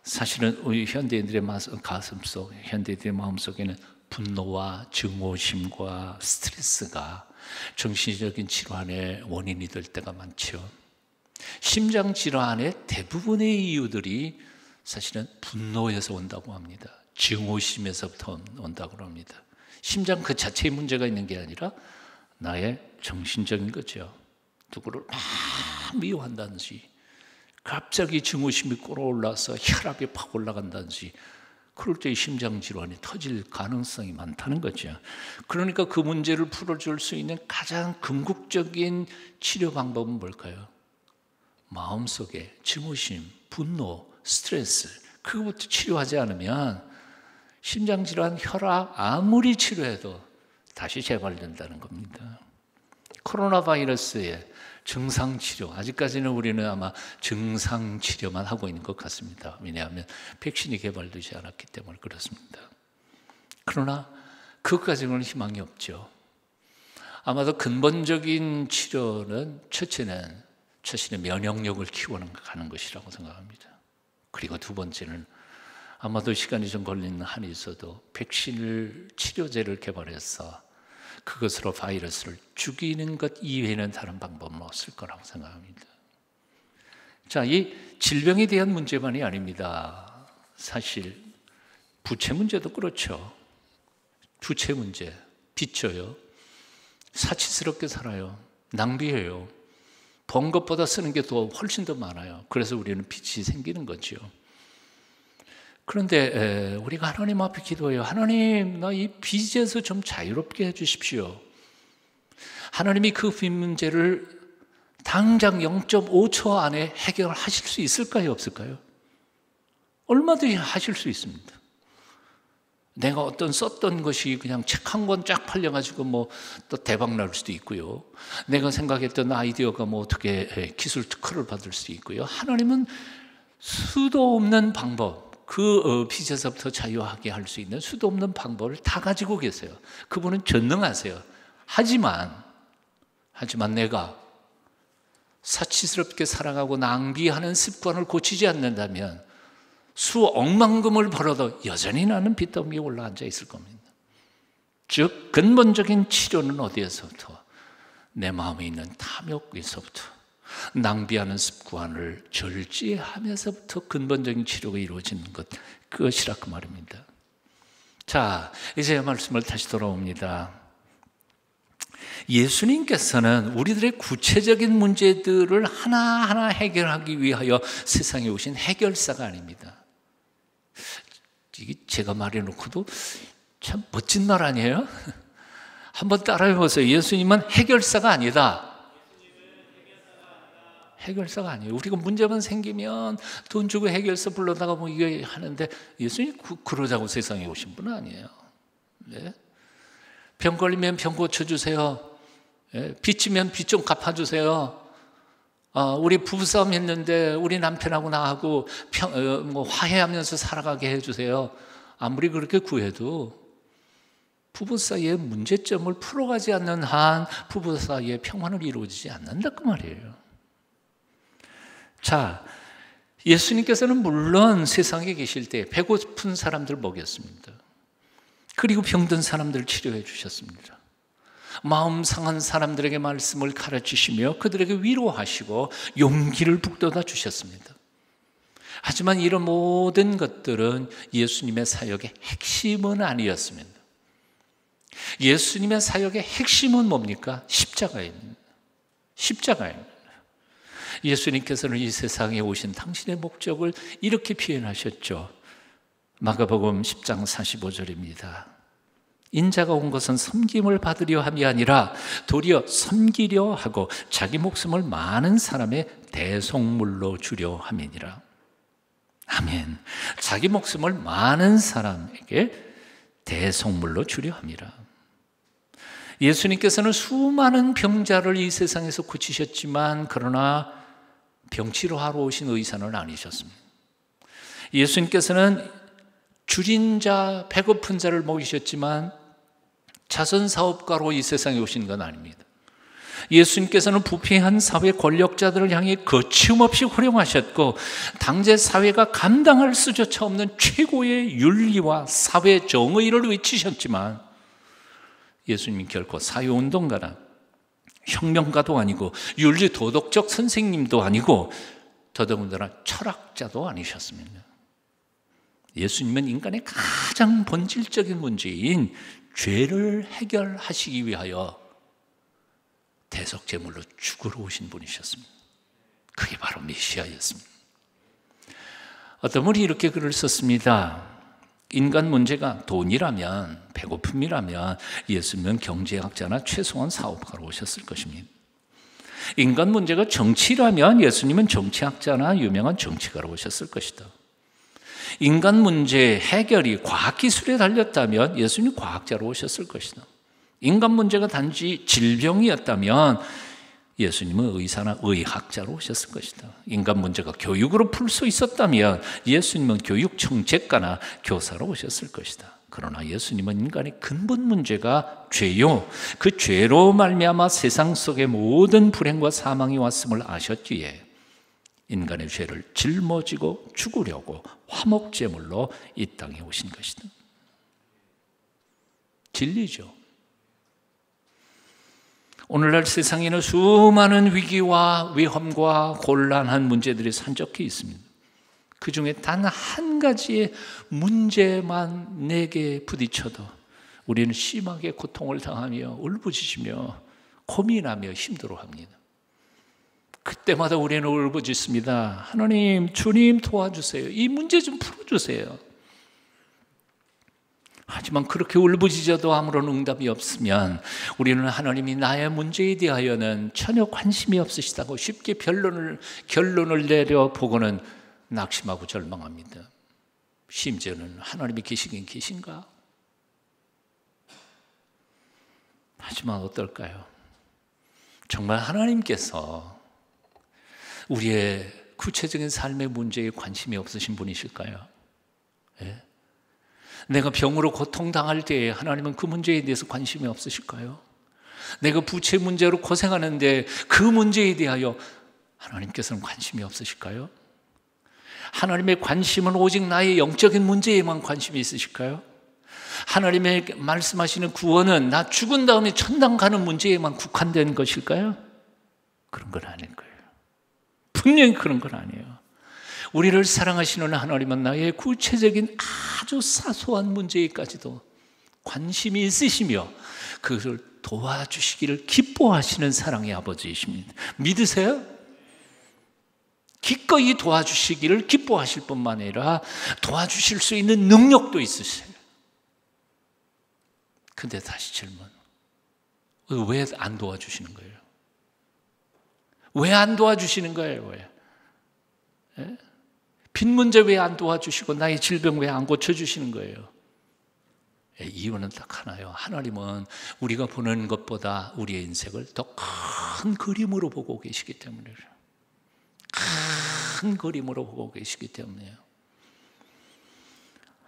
사실은 우리 현대인들의 가슴속, 현대인들의 마음속에는 분노와 증오심과 스트레스가 정신적인 질환의 원인이 될 때가 많죠. 심장 질환의 대부분의 이유들이 사실은 분노에서 온다고 합니다. 증오심에서부터 온다고 합니다. 심장 그 자체에 문제가 있는 게 아니라 나의 정신적인 거죠. 누구를 막 미워한다든지 갑자기 증오심이 끌어올라서 혈압이 팍 올라간다든지 그럴 때 심장 질환이 터질 가능성이 많다는 거죠. 그러니까 그 문제를 풀어줄 수 있는 가장 궁극적인 치료 방법은 뭘까요? 마음속에 증오심, 분노, 스트레스 그것부터 치료하지 않으면 심장 질환, 혈압 아무리 치료해도 다시 재발된다는 겁니다. 코로나 바이러스의 증상 치료, 아직까지는 우리는 아마 증상 치료만 하고 있는 것 같습니다. 왜냐하면 백신이 개발되지 않았기 때문에 그렇습니다. 그러나 그것까지는 희망이 없죠. 아마도 근본적인 치료는 첫째는 면역력을 키워가는 것이라고 생각합니다. 그리고 두 번째는 아마도 시간이 좀 걸리는 한이 있어도 백신을, 치료제를 개발해서 그것으로 바이러스를 죽이는 것 이외에는 다른 방법은 없을 거라고 생각합니다. 자, 이 질병에 대한 문제만이 아닙니다. 사실 부채 문제도 그렇죠. 부채 문제, 빚져요. 사치스럽게 살아요. 낭비해요. 번 것보다 쓰는 게 더 훨씬 더 많아요. 그래서 우리는 빚이 생기는 거죠. 그런데 우리가 하나님 앞에 기도해요. 하나님, 나 이 빚에서 좀 자유롭게 해주십시오. 하나님이 그 빚 문제를 당장 0.5초 안에 해결하실 수 있을까요? 없을까요? 얼마든지 하실 수 있습니다. 내가 어떤 썼던 것이 그냥 책 한 권 쫙 팔려가지고 뭐 또 대박 날 수도 있고요. 내가 생각했던 아이디어가 뭐 어떻게 기술 특허를 받을 수도 있고요. 하나님은 수도 없는 방법, 그 빚에서부터 자유하게 할 수 있는 수도 없는 방법을 다 가지고 계세요. 그분은 전능하세요. 하지만 내가 사치스럽게 살아가고 낭비하는 습관을 고치지 않는다면 수억만금을 벌어도 여전히 나는 빚더미에 올라앉아 있을 겁니다. 즉 근본적인 치료는 어디에서부터? 내 마음에 있는 탐욕에서부터, 낭비하는 습관을 절제하면서부터 근본적인 치료가 이루어지는 것, 그것이라 그 말입니다. 자, 이제 말씀을 다시 돌아옵니다. 예수님께서는 우리들의 구체적인 문제들을 하나하나 해결하기 위하여 세상에 오신 해결사가 아닙니다. 이게 제가 말해놓고도 참 멋진 말 아니에요? 한번 따라해보세요. 예수님은 해결사가 아니다. 해결사가 아니에요. 우리가 문제만 생기면 돈 주고 해결사 불러다가 뭐 이게 하는데 예수님 그러자고 세상에 오신 분은 아니에요. 네? 병 걸리면 병 고쳐주세요. 빚지면 빚 좀 갚아주세요. 우리 부부싸움 했는데 우리 남편하고 나하고 화해하면서 살아가게 해주세요. 아무리 그렇게 구해도 부부 사이의 문제점을 풀어가지 않는 한 부부 사이의 평화는 이루어지지 않는다 그 말이에요. 자, 예수님께서는 물론 세상에 계실 때 배고픈 사람들 먹였습니다. 그리고 병든 사람들을 치료해 주셨습니다. 마음 상한 사람들에게 말씀을 가르치시며 그들에게 위로하시고 용기를 북돋아 주셨습니다. 하지만 이런 모든 것들은 예수님의 사역의 핵심은 아니었습니다. 예수님의 사역의 핵심은 뭡니까? 십자가입니다. 십자가입니다. 예수님께서는 이 세상에 오신 당신의 목적을 이렇게 표현하셨죠. 마가복음 10장 45절입니다. 인자가 온 것은 섬김을 받으려 함이 아니라 도리어 섬기려 하고 자기 목숨을 많은 사람의 대속물로 주려 함이니라. 아멘. 자기 목숨을 많은 사람에게 대속물로 주려 함이라. 예수님께서는 수많은 병자를 이 세상에서 고치셨지만 그러나 병치료하러 오신 의사는 아니셨습니다. 예수님께서는 줄인 자, 배고픈 자를 먹이셨지만 자선사업가로 이 세상에 오신 건 아닙니다. 예수님께서는 부패한 사회 권력자들을 향해 거침없이 활용하셨고 당대 사회가 감당할 수조차 없는 최고의 윤리와 사회 정의를 외치셨지만 예수님이 결코 사회운동가나 혁명가도 아니고 윤리 도덕적 선생님도 아니고 더더군다나 철학자도 아니셨습니다. 예수님은 인간의 가장 본질적인 문제인 죄를 해결하시기 위하여 대속제물로 죽으러 오신 분이셨습니다. 그게 바로 메시아였습니다. 어떤 분이 이렇게 글을 썼습니다. 인간 문제가 돈이라면, 배고픔이라면 예수님은 경제학자나 최소한 사업가로 오셨을 것입니다. 인간 문제가 정치라면 예수님은 정치학자나 유명한 정치가로 오셨을 것이다. 인간 문제 해결이 과학기술에 달렸다면 예수님이 과학자로 오셨을 것이다. 인간 문제가 단지 질병이었다면 예수님은 의사나 의학자로 오셨을 것이다. 인간 문제가 교육으로 풀 수 있었다면 예수님은 교육정책가나 교사로 오셨을 것이다. 그러나 예수님은 인간의 근본 문제가 죄요, 그 죄로 말미암아 세상 속의 모든 불행과 사망이 왔음을 아셨기에 인간의 죄를 짊어지고 죽으려고 화목제물로 이 땅에 오신 것이다. 진리죠. 오늘날 세상에는 수많은 위기와 위험과 곤란한 문제들이 산적해 있습니다. 그 중에 단 한 가지의 문제만 내게 부딪혀도 우리는 심하게 고통을 당하며 울부짖으며 고민하며 힘들어합니다. 그때마다 우리는 울부짖습니다. 하나님, 주님 도와주세요. 이 문제 좀 풀어주세요. 하지만 그렇게 울부짖어도 아무런 응답이 없으면 우리는 하나님이 나의 문제에 대하여는 전혀 관심이 없으시다고 쉽게 결론을 내려보고는 낙심하고 절망합니다. 심지어는 하나님이 계시긴 계신가? 하지만 어떨까요? 정말 하나님께서 우리의 구체적인 삶의 문제에 관심이 없으신 분이실까요? 예? 내가 병으로 고통당할 때에 하나님은 그 문제에 대해서 관심이 없으실까요? 내가 부채 문제로 고생하는데 그 문제에 대하여 하나님께서는 관심이 없으실까요? 하나님의 관심은 오직 나의 영적인 문제에만 관심이 있으실까요? 하나님의 말씀하시는 구원은 나 죽은 다음에 천당 가는 문제에만 국한된 것일까요? 그런 건 아닐 거예요. 분명히 그런 건 아니에요. 우리를 사랑하시는 하나님은 나의 구체적인 아주 사소한 문제에까지도 관심이 있으시며 그것을 도와주시기를 기뻐하시는 사랑의 아버지이십니다. 믿으세요? 기꺼이 도와주시기를 기뻐하실 뿐만 아니라 도와주실 수 있는 능력도 있으세요. 근데 다시 질문, 왜 안 도와주시는 거예요? 왜 안 도와주시는 거예요? 왜? 예? 빚 문제 왜 안 도와주시고 나의 질병 왜 안 고쳐주시는 거예요? 예, 이유는 딱 하나요. 하나님은 우리가 보는 것보다 우리의 인생을 더 큰 그림으로 보고 계시기 때문이에요. 큰 그림으로 보고 계시기 때문이에요.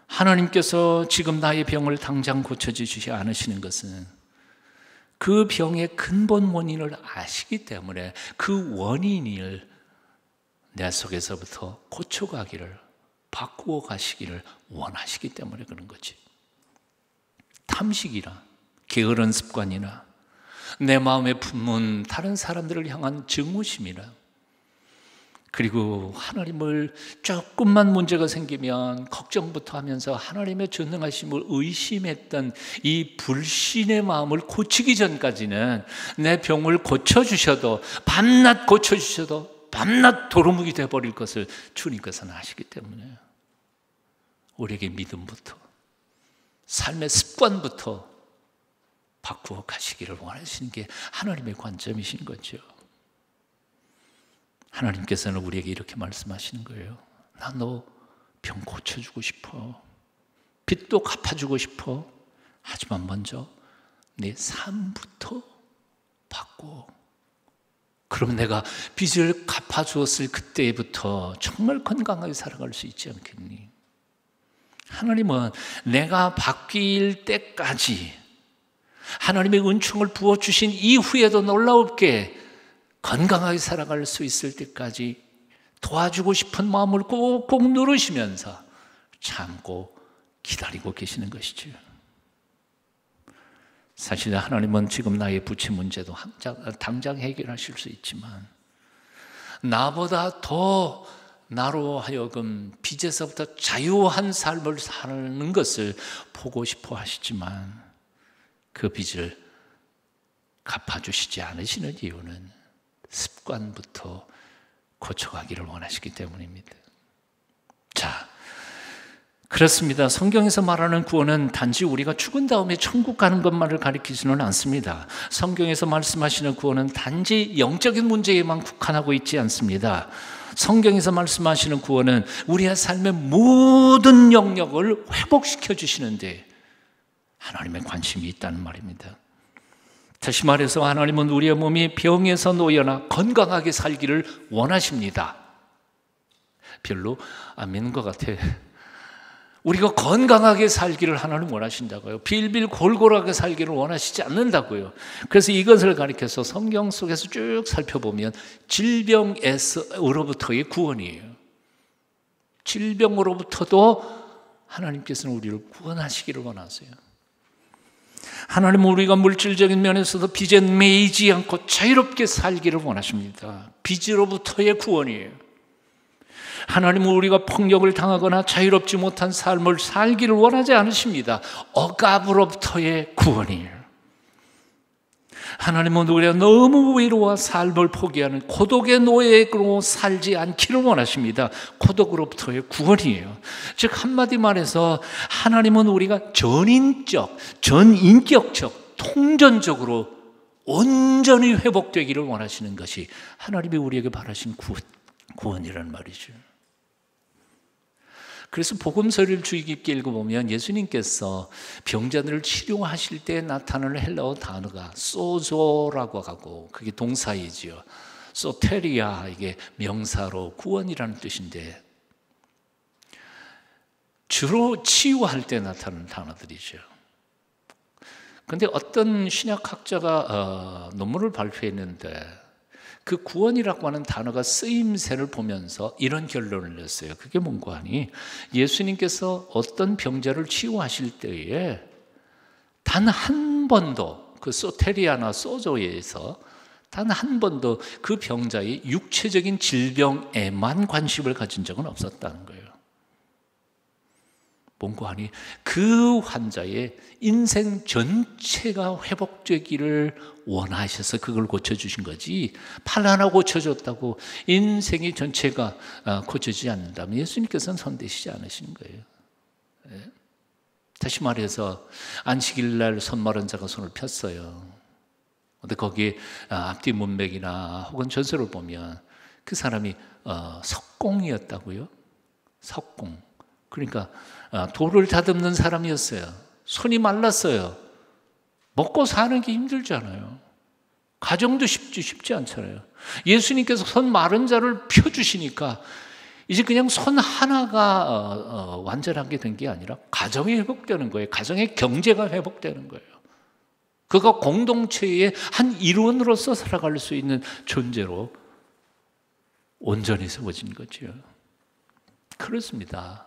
하나님께서 지금 나의 병을 당장 고쳐주시지 않으시는 것은 그 병의 근본 원인을 아시기 때문에 그 원인을 내 속에서부터 고쳐가기를, 바꾸어 가시기를 원하시기 때문에 그런 거지. 탐식이나 게으른 습관이나 내 마음에 품은 다른 사람들을 향한 증오심이나 그리고 하나님을 조금만 문제가 생기면 걱정부터 하면서 하나님의 전능하심을 의심했던 이 불신의 마음을 고치기 전까지는 내 병을 고쳐주셔도 밤낮 고쳐주셔도 밤낮 도루묵이 되어버릴 것을 주님께서는 아시기 때문에 우리에게 믿음부터, 삶의 습관부터 바꾸어 가시기를 원하시는 게 하나님의 관점이신 거죠. 하나님께서는 우리에게 이렇게 말씀하시는 거예요. 나 너 병 고쳐주고 싶어. 빚도 갚아주고 싶어. 하지만 먼저 내 삶부터 바꿔. 그럼 내가 빚을 갚아주었을 그때부터 정말 건강하게 살아갈 수 있지 않겠니? 하나님은 내가 바뀔 때까지, 하나님의 은총을 부어주신 이후에도 놀랍게 건강하게 살아갈 수 있을 때까지 도와주고 싶은 마음을 꾹꾹 누르시면서 참고 기다리고 계시는 것이죠. 사실 하나님은 지금 나의 부채 문제도 당장 해결하실 수 있지만, 나보다 더 나로 하여금 빚에서부터 자유한 삶을 사는 것을 보고 싶어 하시지만, 그 빚을 갚아주시지 않으시는 이유는 습관부터 고쳐가기를 원하시기 때문입니다. 자, 그렇습니다. 성경에서 말하는 구원은 단지 우리가 죽은 다음에 천국 가는 것만을 가리키지는 않습니다. 성경에서 말씀하시는 구원은 단지 영적인 문제에만 국한하고 있지 않습니다. 성경에서 말씀하시는 구원은 우리의 삶의 모든 영역을 회복시켜 주시는데 하나님의 관심이 있다는 말입니다. 다시 말해서 하나님은 우리의 몸이 병에서 놓여나 건강하게 살기를 원하십니다. 별로 안 믿는 것 같아. 우리가 건강하게 살기를 하나님 원하신다고요. 빌빌 골골하게 살기를 원하시지 않는다고요. 그래서 이것을 가리켜서 성경 속에서 쭉 살펴보면 질병으로부터의 구원이에요. 질병으로부터도 하나님께서는 우리를 구원하시기를 원하세요. 하나님은 우리가 물질적인 면에서도 빚에 매이지 않고 자유롭게 살기를 원하십니다. 빚으로부터의 구원이에요. 하나님은 우리가 폭력을 당하거나 자유롭지 못한 삶을 살기를 원하지 않으십니다. 억압으로부터의 구원이에요. 하나님은 우리가 너무 외로워 삶을 포기하는 고독의 노예로 살지 않기를 원하십니다. 고독으로부터의 구원이에요. 즉 한마디 말해서 하나님은 우리가 전인격, 전인격적, 통전적으로 온전히 회복되기를 원하시는 것이 하나님이 우리에게 바라신 구원이라는 말이죠. 그래서 복음서를 주의 깊게 읽어보면 예수님께서 병자들을 치료하실 때 나타나는 헬라어 단어가 소조라고 하고, 그게 동사이지요. 소테리아, 이게 명사로 구원이라는 뜻인데 주로 치유할 때 나타나는 단어들이죠. 그런데 어떤 신약학자가 논문을 발표했는데 그 구원이라고 하는 단어가 쓰임새를 보면서 이런 결론을 냈어요. 그게 뭔가 하니 예수님께서 어떤 병자를 치유하실 때에 단 한 번도 그 소테리아나 소조에서 단 한 번도 그 병자의 육체적인 질병에만 관심을 가진 적은 없었다는 거예요. 뭔가 하니 그 환자의 인생 전체가 회복되기를 원하셔서 그걸 고쳐주신 거지, 팔 하나 고쳐줬다고 인생이 전체가 고쳐지지 않는다면 예수님께서는 손대시지 않으시는 거예요. 다시 말해서 안식일 날 손 마른 자가 손을 폈어요. 근데 거기에 앞뒤 문맥이나 혹은 전설을 보면 그 사람이 석공이었다고요. 석공. 그러니까 돌을 다듬는 사람이었어요. 손이 말랐어요. 먹고 사는 게 힘들잖아요. 가정도 쉽지 않잖아요. 예수님께서 손 마른 자를 펴주시니까 이제 그냥 손 하나가 완전하게 된 게 아니라 가정이 회복되는 거예요. 가정의 경제가 회복되는 거예요. 그가 공동체의 한 일원으로서 살아갈 수 있는 존재로 온전히 세워진 거죠. 그렇습니다.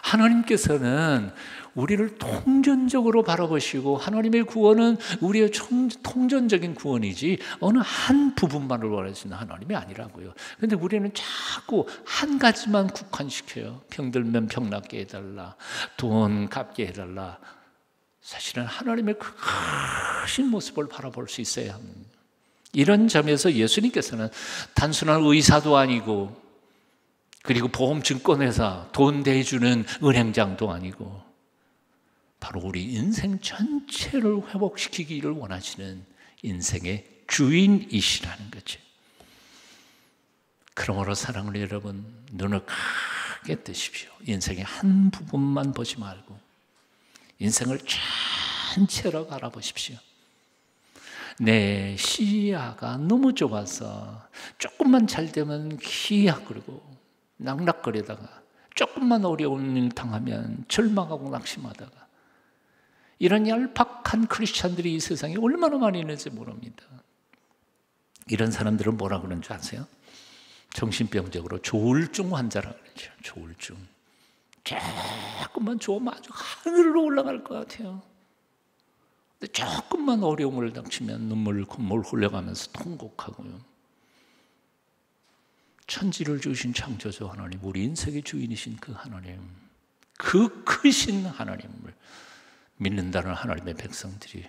하나님께서는 우리를 통전적으로 바라보시고 하나님의 구원은 우리의 통전적인 구원이지 어느 한 부분만을 원하시는 하나님이 아니라고요. 그런데 우리는 자꾸 한 가지만 국한시켜요. 병들면 병 낫게 해달라, 돈 갚게 해달라. 사실은 하나님의 그 크신 모습을 바라볼 수 있어야 합니다. 이런 점에서 예수님께서는 단순한 의사도 아니고 그리고 보험증권회사, 돈 대주는 은행장도 아니고 바로 우리 인생 전체를 회복시키기를 원하시는 인생의 주인이시라는 거죠. 그러므로 사랑하는 여러분, 눈을 크게 뜨십시오. 인생의 한 부분만 보지 말고 인생을 전체로 바라보십시오. 내 시야가 너무 좁아서 조금만 잘 되면 기약거리고 낙락거리다가 조금만 어려운 일 당하면 절망하고 낙심하다가 이런 얄팍한 크리스찬들이 이 세상에 얼마나 많이 있는지 모릅니다. 이런 사람들은 뭐라 그러는 줄 아세요? 정신병적으로 조울증 환자라고 그러죠. 조울증. 조금만 좋으면 아주 하늘로 올라갈 것 같아요. 근데 조금만 어려움을 닥치면 눈물 콧물 흘려가면서 통곡하고요. 천지를 주신 창조주 하나님, 우리 인생의 주인이신 그 하나님, 그 크신 하나님을 믿는다는 하나님의 백성들이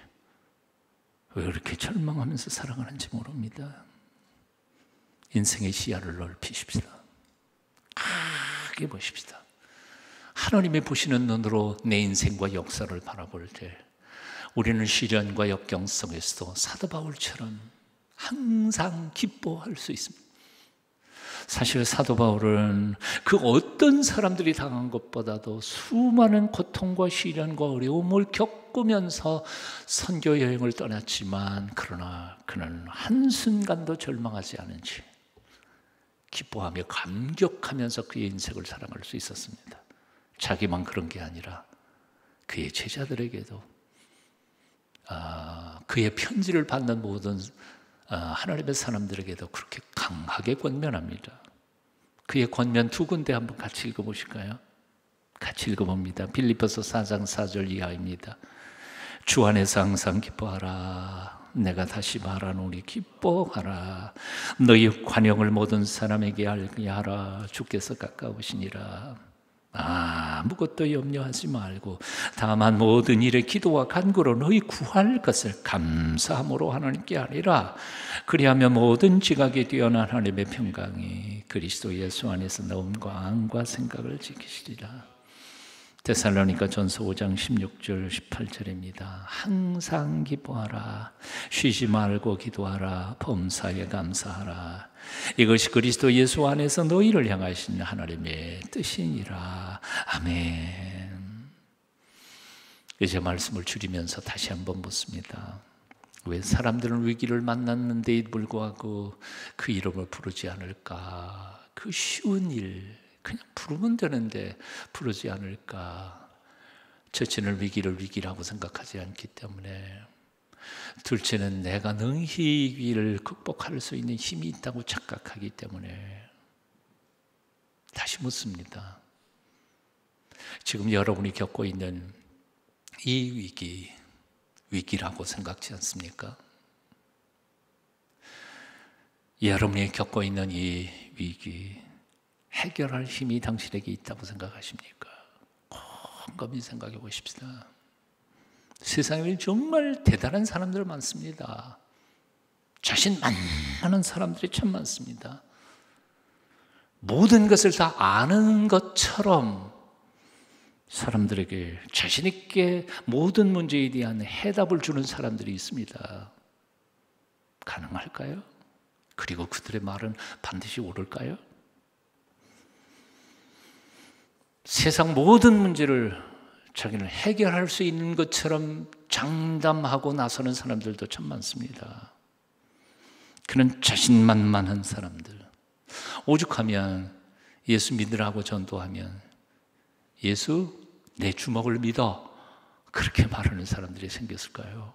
왜 그렇게 절망하면서 살아가는지 모릅니다. 인생의 시야를 넓히십시다. 크게 보십시다. 하나님이 보시는 눈으로 내 인생과 역사를 바라볼 때 우리는 시련과 역경 속에서도 사도 바울처럼 항상 기뻐할 수 있습니다. 사실 사도 바울은 그 어떤 사람들이 당한 것보다도 수많은 고통과 시련과 어려움을 겪으면서 선교 여행을 떠났지만 그러나 그는 한순간도 절망하지 않은 채 기뻐하며 감격하면서 그의 인생을 살아갈 수 있었습니다. 자기만 그런 게 아니라 그의 제자들에게도 그의 편지를 받는 모든 하나님의 사람들에게도 그렇게 강하게 권면합니다. 그의 권면 두 군데 한번 같이 읽어보실까요? 같이 읽어봅니다. 빌립보서 4장 4절 이하입니다. 주 안에서 항상 기뻐하라. 내가 다시 말하노니 기뻐하라. 너희 관용을 모든 사람에게 알게 하라. 주께서 가까우시니라. 아무것도 염려하지 말고 다만 모든 일에 기도와 간구로 너희 구할 것을 감사함으로 하나님께 아뢰라. 그리하면 모든 지각에 뛰어난 하나님의 평강이 그리스도 예수 안에서 마음과 안과 생각을 지키시리라. 데살로니가 전서 5장 16절 18절입니다. 항상 기뻐하라. 쉬지 말고 기도하라. 범사에 감사하라. 이것이 그리스도 예수 안에서 너희를 향하신 하나님의 뜻이니라. 아멘. 이제 말씀을 줄이면서 다시 한번 묻습니다. 왜 사람들은 위기를 만났는데 불구하고 그 이름을 부르지 않을까? 그 쉬운 일 그냥 부르면 되는데 부르지 않을까? 첫째는 위기를 위기라고 생각하지 않기 때문에, 둘째는 내가 능히 위기를 극복할 수 있는 힘이 있다고 착각하기 때문에. 다시 묻습니다. 지금 여러분이 겪고 있는 이 위기라고 생각지 않습니까? 여러분이 겪고 있는 이 위기, 해결할 힘이 당신에게 있다고 생각하십니까? 곰곰이 생각해 보십시다. 세상에 정말 대단한 사람들 많습니다. 자신만만한 사람들이 참 많습니다. 모든 것을 다 아는 것처럼 사람들에게 자신 있게 모든 문제에 대한 해답을 주는 사람들이 있습니다. 가능할까요? 그리고 그들의 말은 반드시 옳을까요? 세상 모든 문제를 자기는 해결할 수 있는 것처럼 장담하고 나서는 사람들도 참 많습니다. 그는 자신만만한 사람들. 오죽하면 예수 믿으라고 전도하면 예수 내 주먹을 믿어, 그렇게 말하는 사람들이 생겼을까요?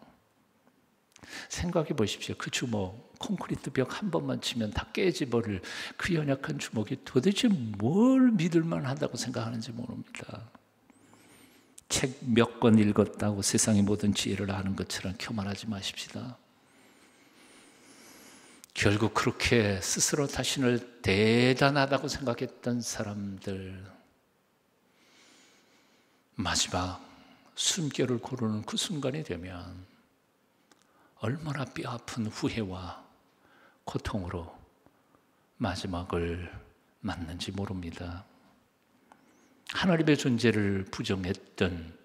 생각해 보십시오. 그 주먹, 콘크리트 벽 한 번만 치면 다 깨져버릴 그 연약한 주먹이 도대체 뭘 믿을만 하다고 생각하는지 모릅니다. 책 몇 권 읽었다고 세상의 모든 지혜를 아는 것처럼 교만하지 마십시다. 결국 그렇게 스스로 자신을 대단하다고 생각했던 사람들, 마지막 숨결을 고르는 그 순간이 되면 얼마나 뼈아픈 후회와 고통으로 마지막을 맞는지 모릅니다. 하나님의 존재를 부정했던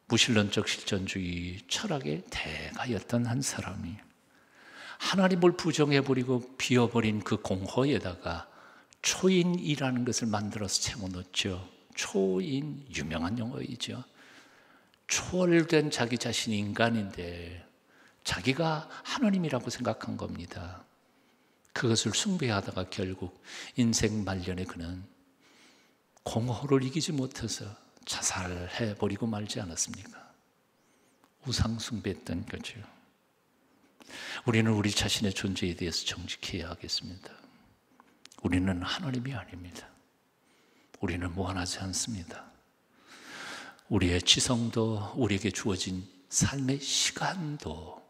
무신론적 실존주의 철학의 대가였던 한 사람이 하나님을 부정해버리고 비워버린 그 공허에다가 초인이라는 것을 만들어서 채워넣었죠. 초인, 유명한 용어이죠. 초월된 자기 자신이 인간인데 자기가 하나님이라고 생각한 겁니다. 그것을 숭배하다가 결국 인생 말년에 그는 공허를 이기지 못해서 자살해버리고 말지 않았습니까? 우상 숭배했던 거죠. 우리는 우리 자신의 존재에 대해서 정직해야 하겠습니다. 우리는 하나님이 아닙니다. 우리는 무한하지 않습니다. 우리의 지성도 우리에게 주어진 삶의 시간도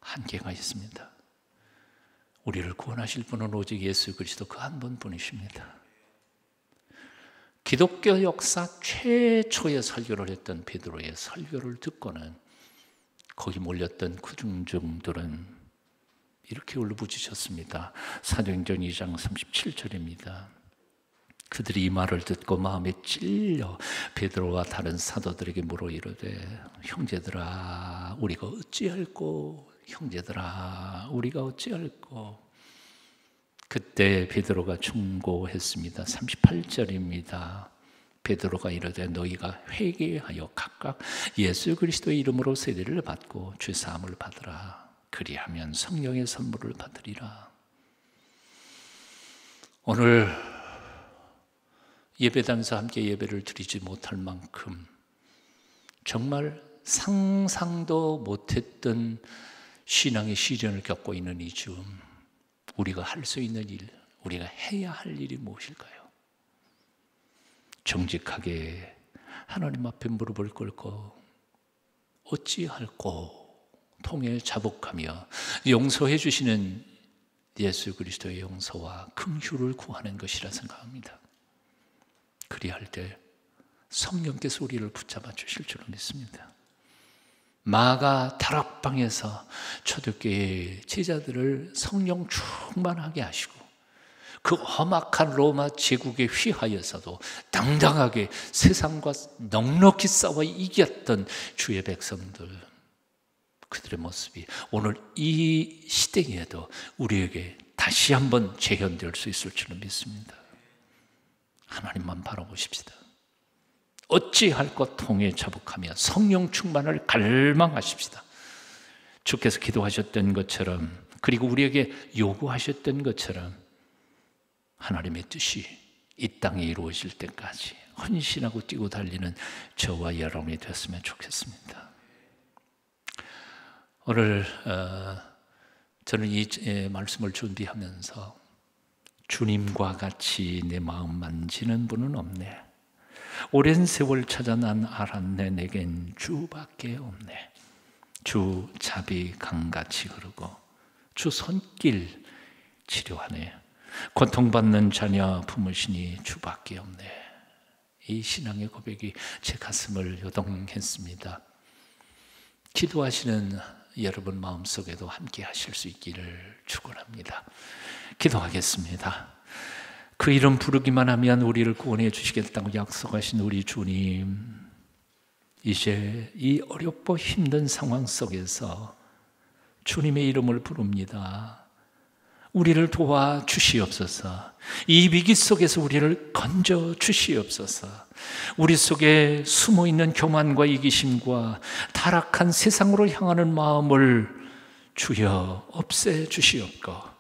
한계가 있습니다. 우리를 구원하실 분은 오직 예수 그리스도 그 한 분뿐이십니다. 기독교 역사 최초의 설교를 했던 베드로의 설교를 듣고는 거기 몰렸던 구중종들은 이렇게 울부짖었습니다. 사도행전 2장 37절입니다. 그들이 이 말을 듣고 마음에 찔려 베드로와 다른 사도들에게 물어 이르되 형제들아 우리가 어찌할꼬 형제들아 우리가 어찌할꼬. 그때 베드로가 충고했습니다. 38절입니다. 베드로가 이르되 너희가 회개하여 각각 예수 그리스도의 이름으로 세례를 받고 죄 사함을 받으라. 그리하면 성령의 선물을 받으리라. 오늘 예배당에서 함께 예배를 드리지 못할 만큼 정말 상상도 못했던 신앙의 시련을 겪고 있는 이 즈음 우리가 할 수 있는 일, 우리가 해야 할 일이 무엇일까요? 정직하게 하나님 앞에 무릎을 꿇고 어찌할꼬 통해 자복하며 용서해 주시는 예수 그리스도의 용서와 긍휼을 구하는 것이라 생각합니다. 그리할 때 성령께서 우리를 붙잡아 주실 줄을 믿습니다. 마가 다락방에서 초대교회의 제자들을 성령 충만하게 하시고 그 험악한 로마 제국에 휘하여서도 당당하게 세상과 넉넉히 싸워 이겼던 주의 백성들, 그들의 모습이 오늘 이 시대에도 우리에게 다시 한번 재현될 수 있을 줄은 믿습니다. 하나님만 바라보십시다. 어찌할 것 통해 자복하며 성령 충만을 갈망하십시다. 주께서 기도하셨던 것처럼 그리고 우리에게 요구하셨던 것처럼 하나님의 뜻이 이 땅에 이루어질 때까지 헌신하고 뛰고 달리는 저와 여러분이 됐으면 좋겠습니다. 오늘 저는 이 말씀을 준비하면서 주님과 같이 내 마음 만지는 분은 없네. 오랜 세월 찾아 난 알았네. 내겐 주밖에 없네. 주 자비 강같이 흐르고 주 손길 치료하네. 고통받는 자녀 품으시니 주밖에 없네. 이 신앙의 고백이 제 가슴을 요동했습니다. 기도하시는 여러분 마음속에도 함께 하실 수 있기를 축원합니다. 기도하겠습니다. 그 이름 부르기만 하면 우리를 구원해 주시겠다고 약속하신 우리 주님, 이제 이 어렵고 힘든 상황 속에서 주님의 이름을 부릅니다. 우리를 도와 주시옵소서. 이 위기 속에서 우리를 건져 주시옵소서. 우리 속에 숨어있는 교만과 이기심과 타락한 세상으로 향하는 마음을 주여 없애 주시옵고,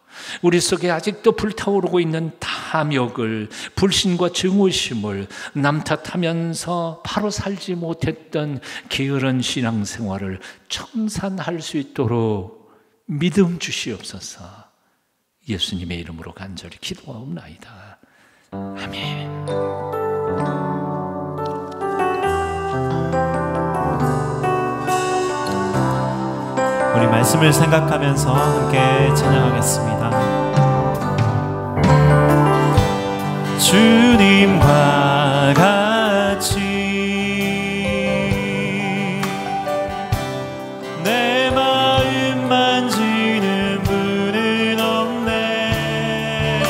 우리 속에 아직도 불타오르고 있는 탐욕을, 불신과 증오심을, 남 탓하면서 바로 살지 못했던 게으른 신앙생활을 청산할 수 있도록 믿음 주시옵소서. 예수님의 이름으로 간절히 기도하옵나이다. 아멘. 우리 말씀을 생각하면서 함께 찬양하겠습니다. 주님과 같이 내 마음 만지는 분은 없네.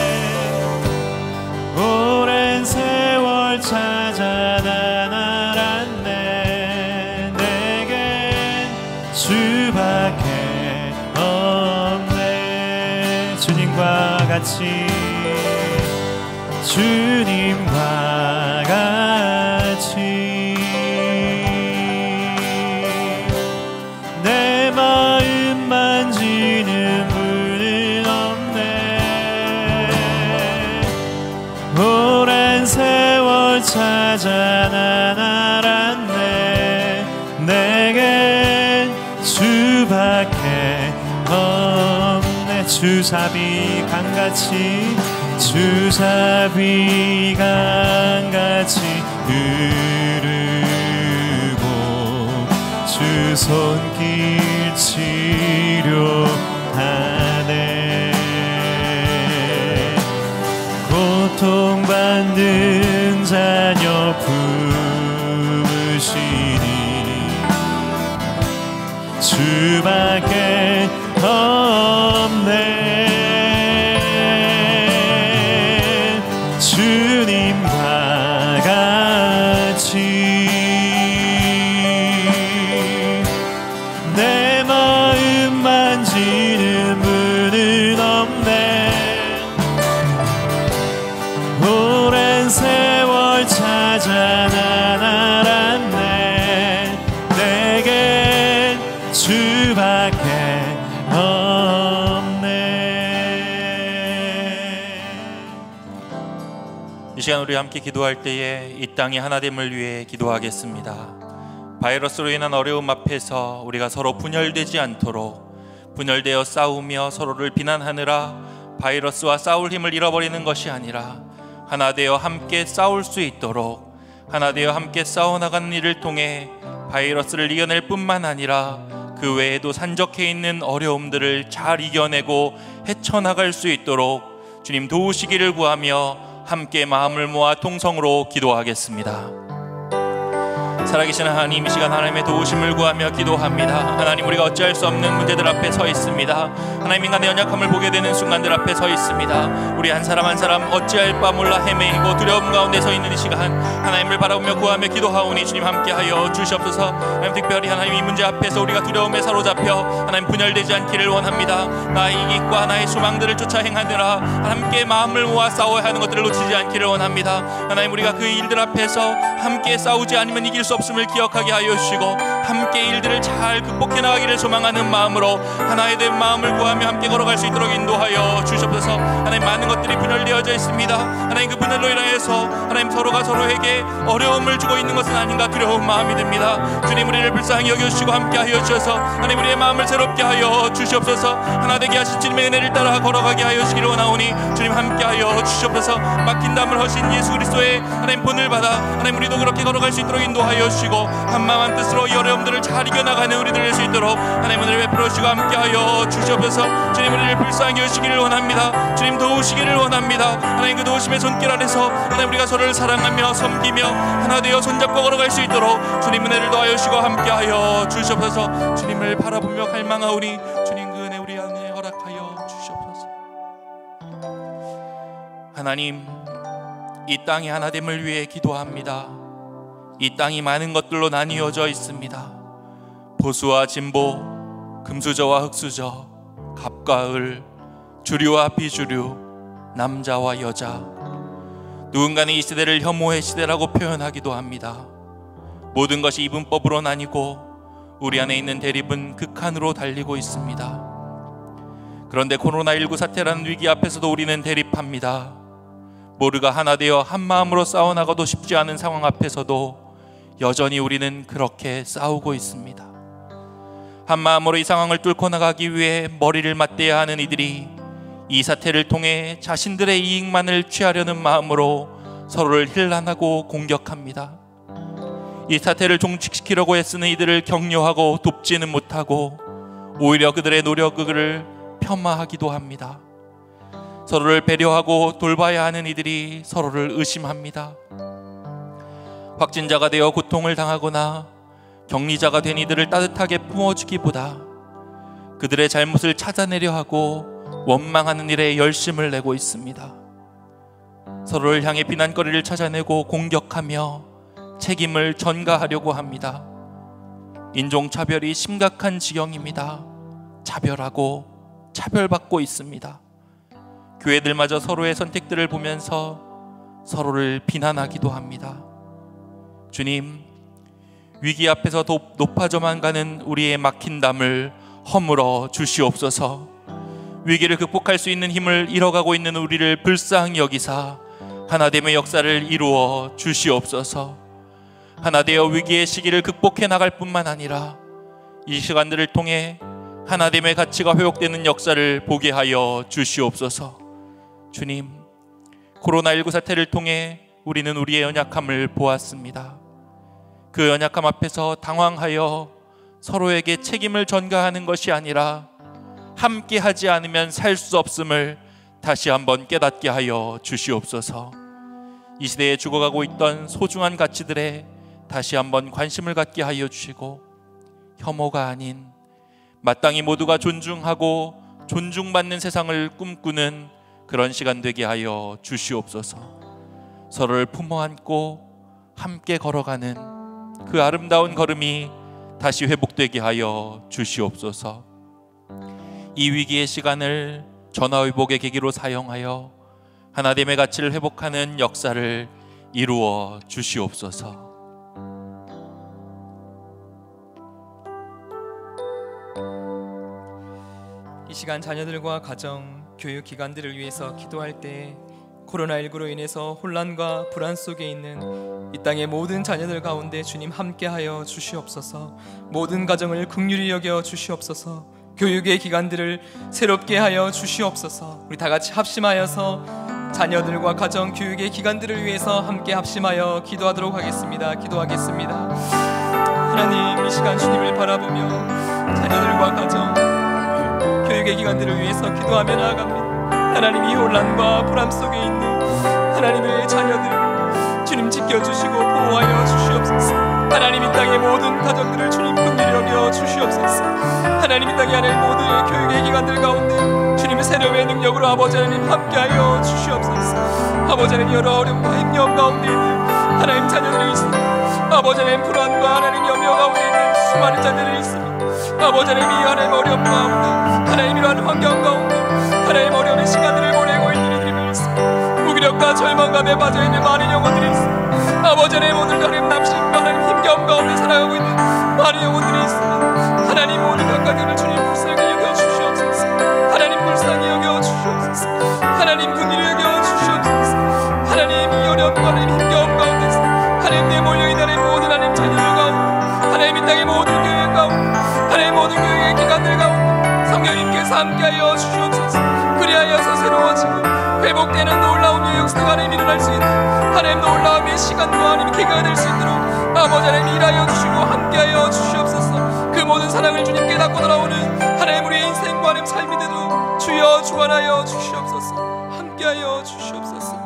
주밖에 없네. 주님과 같이, 주님과 같이 내 마음 만지는 분은 없네. 오랜 세월 찾아 난 알았네. 내겐 주밖에 없네. 주사비 강같이, 주사비 강같이 흐르고 주 손길 치료하네. 고통받는 자녀 품으시니 주밖에 없네. 주님과 같이 내 마음 만지는 분은 없네. 오랜 세월 찾아 난 알았네. 내겐 주밖에 없네. 이 시간 우리 함께 기도할 때에 이 땅이 하나됨을 위해 기도하겠습니다. 바이러스로 인한 어려움 앞에서 우리가 서로 분열되지 않도록, 분열되어 싸우며 서로를 비난하느라 바이러스와 싸울 힘을 잃어버리는 것이 아니라 하나 되어 함께 싸울 수 있도록, 하나 되어 함께 싸워나가는 일을 통해 바이러스를 이겨낼 뿐만 아니라 그 외에도 산적해 있는 어려움들을 잘 이겨내고 헤쳐나갈 수 있도록 주님 도우시기를 구하며 함께 마음을 모아 통성으로 기도하겠습니다. 살아계신 하나님, 이 시간 하나님의 도우심을 구하며 기도합니다. 하나님, 우리가 어찌할 수 없는 문제들 앞에 서 있습니다. 하나님, 인간의 연약함을 보게 되는 순간들 앞에 서 있습니다. 우리 한 사람 한 사람 어찌할 바 몰라 헤매이고 두려움 가운데 서 있는 이 시간 하나님을 바라보며 구하며 기도하오니 주님 함께하여 주시옵소서. 하나님, 특별히 하나님 이 문제 앞에서 우리가 두려움에 사로잡혀 하나님 분열되지 않기를 원합니다. 나의 이익과 나의 소망들을 쫓아 행하느라 함께 마음을 모아 싸워야 하는 것들을 놓치지 않기를 원합니다. 하나님, 우리가 그 일들 앞에서 함께 싸우지 않으면 이길 수 없음을 기억하게 하여 주시고 함께 일들을 잘 극복해 나가기를 소망하는 마음으로 하나에 된 마음을 구하며 함께 걸어갈 수 있도록 인도하여 주시옵소서. 하나님, 많은 것들이 분열되어져 있습니다. 하나님, 그 분열로 인하여서 하나님 서로가 서로에게 어려움을 주고 있는 것은 아닌가 두려운 마음이 듭니다. 주님, 우리를 불쌍히 여겨주시고 함께 하여 주셔서 하나님 우리의 마음을 새롭게 하여 주시옵소서. 하나 되게 하신 주님의 은혜를 따라 걸어가게 하여 주시기를 원하오니 주님 함께 하여 주시옵소서. 막힌 담을 허신 예수 그리스도의 하나님 본을 받아 하나님 우리도 그렇게 걸어갈 수 있도록 인도하여 주시고 한마음 한뜻으로 이 어려움들을 잘 이겨나가는 우리들 될 수 있도록 하나님 은혜를 베풀어 주시고 함께하여 주시옵소서. 주님, 우리를 불쌍히 여시기를 원합니다. 주님, 도우시기를 원합니다. 하나님, 그 도우심의 손길 아래서 하나님 우리가 서로를 사랑하며 섬기며 하나 되어 손잡고 걸어갈 수 있도록 주님 은혜를 더하여 주시고 함께하여 주시옵소서. 주님을 바라보며 갈망하오니 주님 그 은혜 우리 안에 허락하여 주시옵소서. 하나님, 이 땅의 하나됨을 위해 기도합니다. 이 땅이 많은 것들로 나뉘어져 있습니다. 보수와 진보, 금수저와 흑수저, 갑과 을, 주류와 비주류, 남자와 여자. 누군가는 이 시대를 혐오의 시대라고 표현하기도 합니다. 모든 것이 이분법으로 나뉘고 우리 안에 있는 대립은 극한으로 달리고 있습니다. 그런데 코로나19 사태라는 위기 앞에서도 우리는 대립합니다. 모두가 하나 되어 한 마음으로 싸워나가도 쉽지 않은 상황 앞에서도 여전히 우리는 그렇게 싸우고 있습니다. 한 마음으로 이 상황을 뚫고 나가기 위해 머리를 맞대야 하는 이들이 이 사태를 통해 자신들의 이익만을 취하려는 마음으로 서로를 힐난하고 공격합니다. 이 사태를 종식시키려고 애쓰는 이들을 격려하고 돕지는 못하고 오히려 그들의 노력을 폄하하기도 합니다. 서로를 배려하고 돌봐야 하는 이들이 서로를 의심합니다. 확진자가 되어 고통을 당하거나 격리자가 된 이들을 따뜻하게 품어주기보다 그들의 잘못을 찾아내려 하고 원망하는 일에 열심을 내고 있습니다. 서로를 향해 비난거리를 찾아내고 공격하며 책임을 전가하려고 합니다. 인종차별이 심각한 지경입니다. 차별하고 차별받고 있습니다. 교회들마저 서로의 선택들을 보면서 서로를 비난하기도 합니다. 주님, 위기 앞에서 높아져만 가는 우리의 막힌 담을 허물어 주시옵소서. 위기를 극복할 수 있는 힘을 잃어가고 있는 우리를 불쌍히 여기사 하나됨의 역사를 이루어 주시옵소서. 하나되어 위기의 시기를 극복해 나갈 뿐만 아니라 이 시간들을 통해 하나됨의 가치가 회복되는 역사를 보게 하여 주시옵소서. 주님, 코로나19 사태를 통해 우리는 우리의 연약함을 보았습니다. 그 연약함 앞에서 당황하여 서로에게 책임을 전가하는 것이 아니라 함께 하지 않으면 살 수 없음을 다시 한번 깨닫게 하여 주시옵소서. 이 시대에 죽어가고 있던 소중한 가치들에 다시 한번 관심을 갖게 하여 주시고, 혐오가 아닌 마땅히 모두가 존중하고 존중받는 세상을 꿈꾸는 그런 시간 되게 하여 주시옵소서. 서로를 품어 안고 함께 걸어가는 그 아름다운 걸음이 다시 회복되게 하여 주시옵소서. 이 위기의 시간을 전화위복의 계기로 사용하여 하나됨의 가치를 회복하는 역사를 이루어 주시옵소서. 이 시간 자녀들과 가정, 교육기관들을 위해서 기도할 때 코로나19로 인해서 혼란과 불안 속에 있는 이 땅의 모든 자녀들 가운데 주님 함께하여 주시옵소서. 모든 가정을 긍휼히 여겨 주시옵소서. 교육의 기관들을 새롭게 하여 주시옵소서. 우리 다 같이 합심하여서 자녀들과 가정, 교육의 기관들을 위해서 함께 합심하여 기도하도록 하겠습니다. 기도하겠습니다. 하나님, 이 시간 주님을 바라보며 자녀들과 가정, 교육의 기관들을 위해서 기도하며 나아갑니다. 하나님, 이 혼란과 불안 속에 있는 하나님의 자녀들 주님 지켜주시고 보호하여 주시옵소서. 하나님, 이 땅의 모든 가정들을 주님 긍휼히 여겨 주시옵소서. 하나님, 이 땅의 하나님 모든 교육의 기관들 가운데 주님의 새로운 능력으로 아버지 하나님 함께하여 주시옵소서. 아버지 하나님, 여러 어려움과 힘겨움 가운데 있는 하나님 자녀들이 있습니다. 아버지 하나님, 불안과 하나님 염려 가운데 있는 수많은 자녀들이 있습니다. 아버지 하나님, 이 하나님 어려움 가운데 하나님 이러한 환경 가운데 하나님 어려운 시간들을 보내고 있는 이들이 있습니다. 무기력과 절망감에 빠져있는 많은 영혼들이 있습니다. 아버지 하나님, 오늘도 하나님 남심과 하나님 힘겨움 가운데 살아가고 있는 많은 영혼들이 있습니다. 하나님, 모든 것들을 주님 불쌍히 여겨 주시옵소서. 하나님, 불쌍히 여겨 주시옵소서. 하나님, 긍휼히 여겨 주시옵소서. 하나님, 이 어려움과 하나님 힘겨움 가운데서 하나님 내 몰려있는 하나님 모든 하나님 자녀들 가운데 하나님 이 땅의 모든 교회 가운데 하나님 모든 교회의 기관들 가운데 성령님께서 함께하여 주시옵소서. 그리하여서 새로워지고 회복되는 놀라운 역사가 하나님 일어날 수 있는 하나님 놀라움의 시간과 하나님 계기가 될 수 있도록 아버지 하나님 일하여 주시고 함께하여 주시옵소서. 그 모든 사랑을 주님 깨닫고 돌아오는 하나님 우리의 인생과 하나님 삶이 되도록 주여 주관하여 주시옵소서. 함께하여 주시옵소서.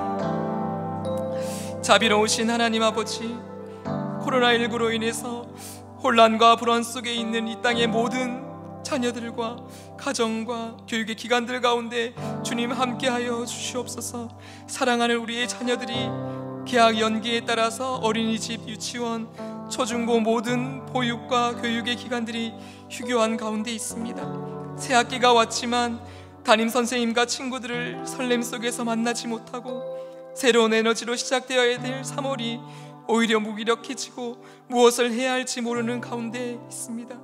자비로우신 하나님 아버지, 코로나19로 인해서 혼란과 불안 속에 있는 이 땅의 모든 자녀들과 가정과 교육의 기관들 가운데 주님 함께하여 주시옵소서. 사랑하는 우리의 자녀들이 계약 연기에 따라서 어린이집, 유치원, 초중고 모든 보육과 교육의 기관들이 휴교한 가운데 있습니다. 새학기가 왔지만 담임 선생님과 친구들을 설렘 속에서 만나지 못하고 새로운 에너지로 시작되어야 될 3월이 오히려 무기력해지고 무엇을 해야 할지 모르는 가운데 있습니다.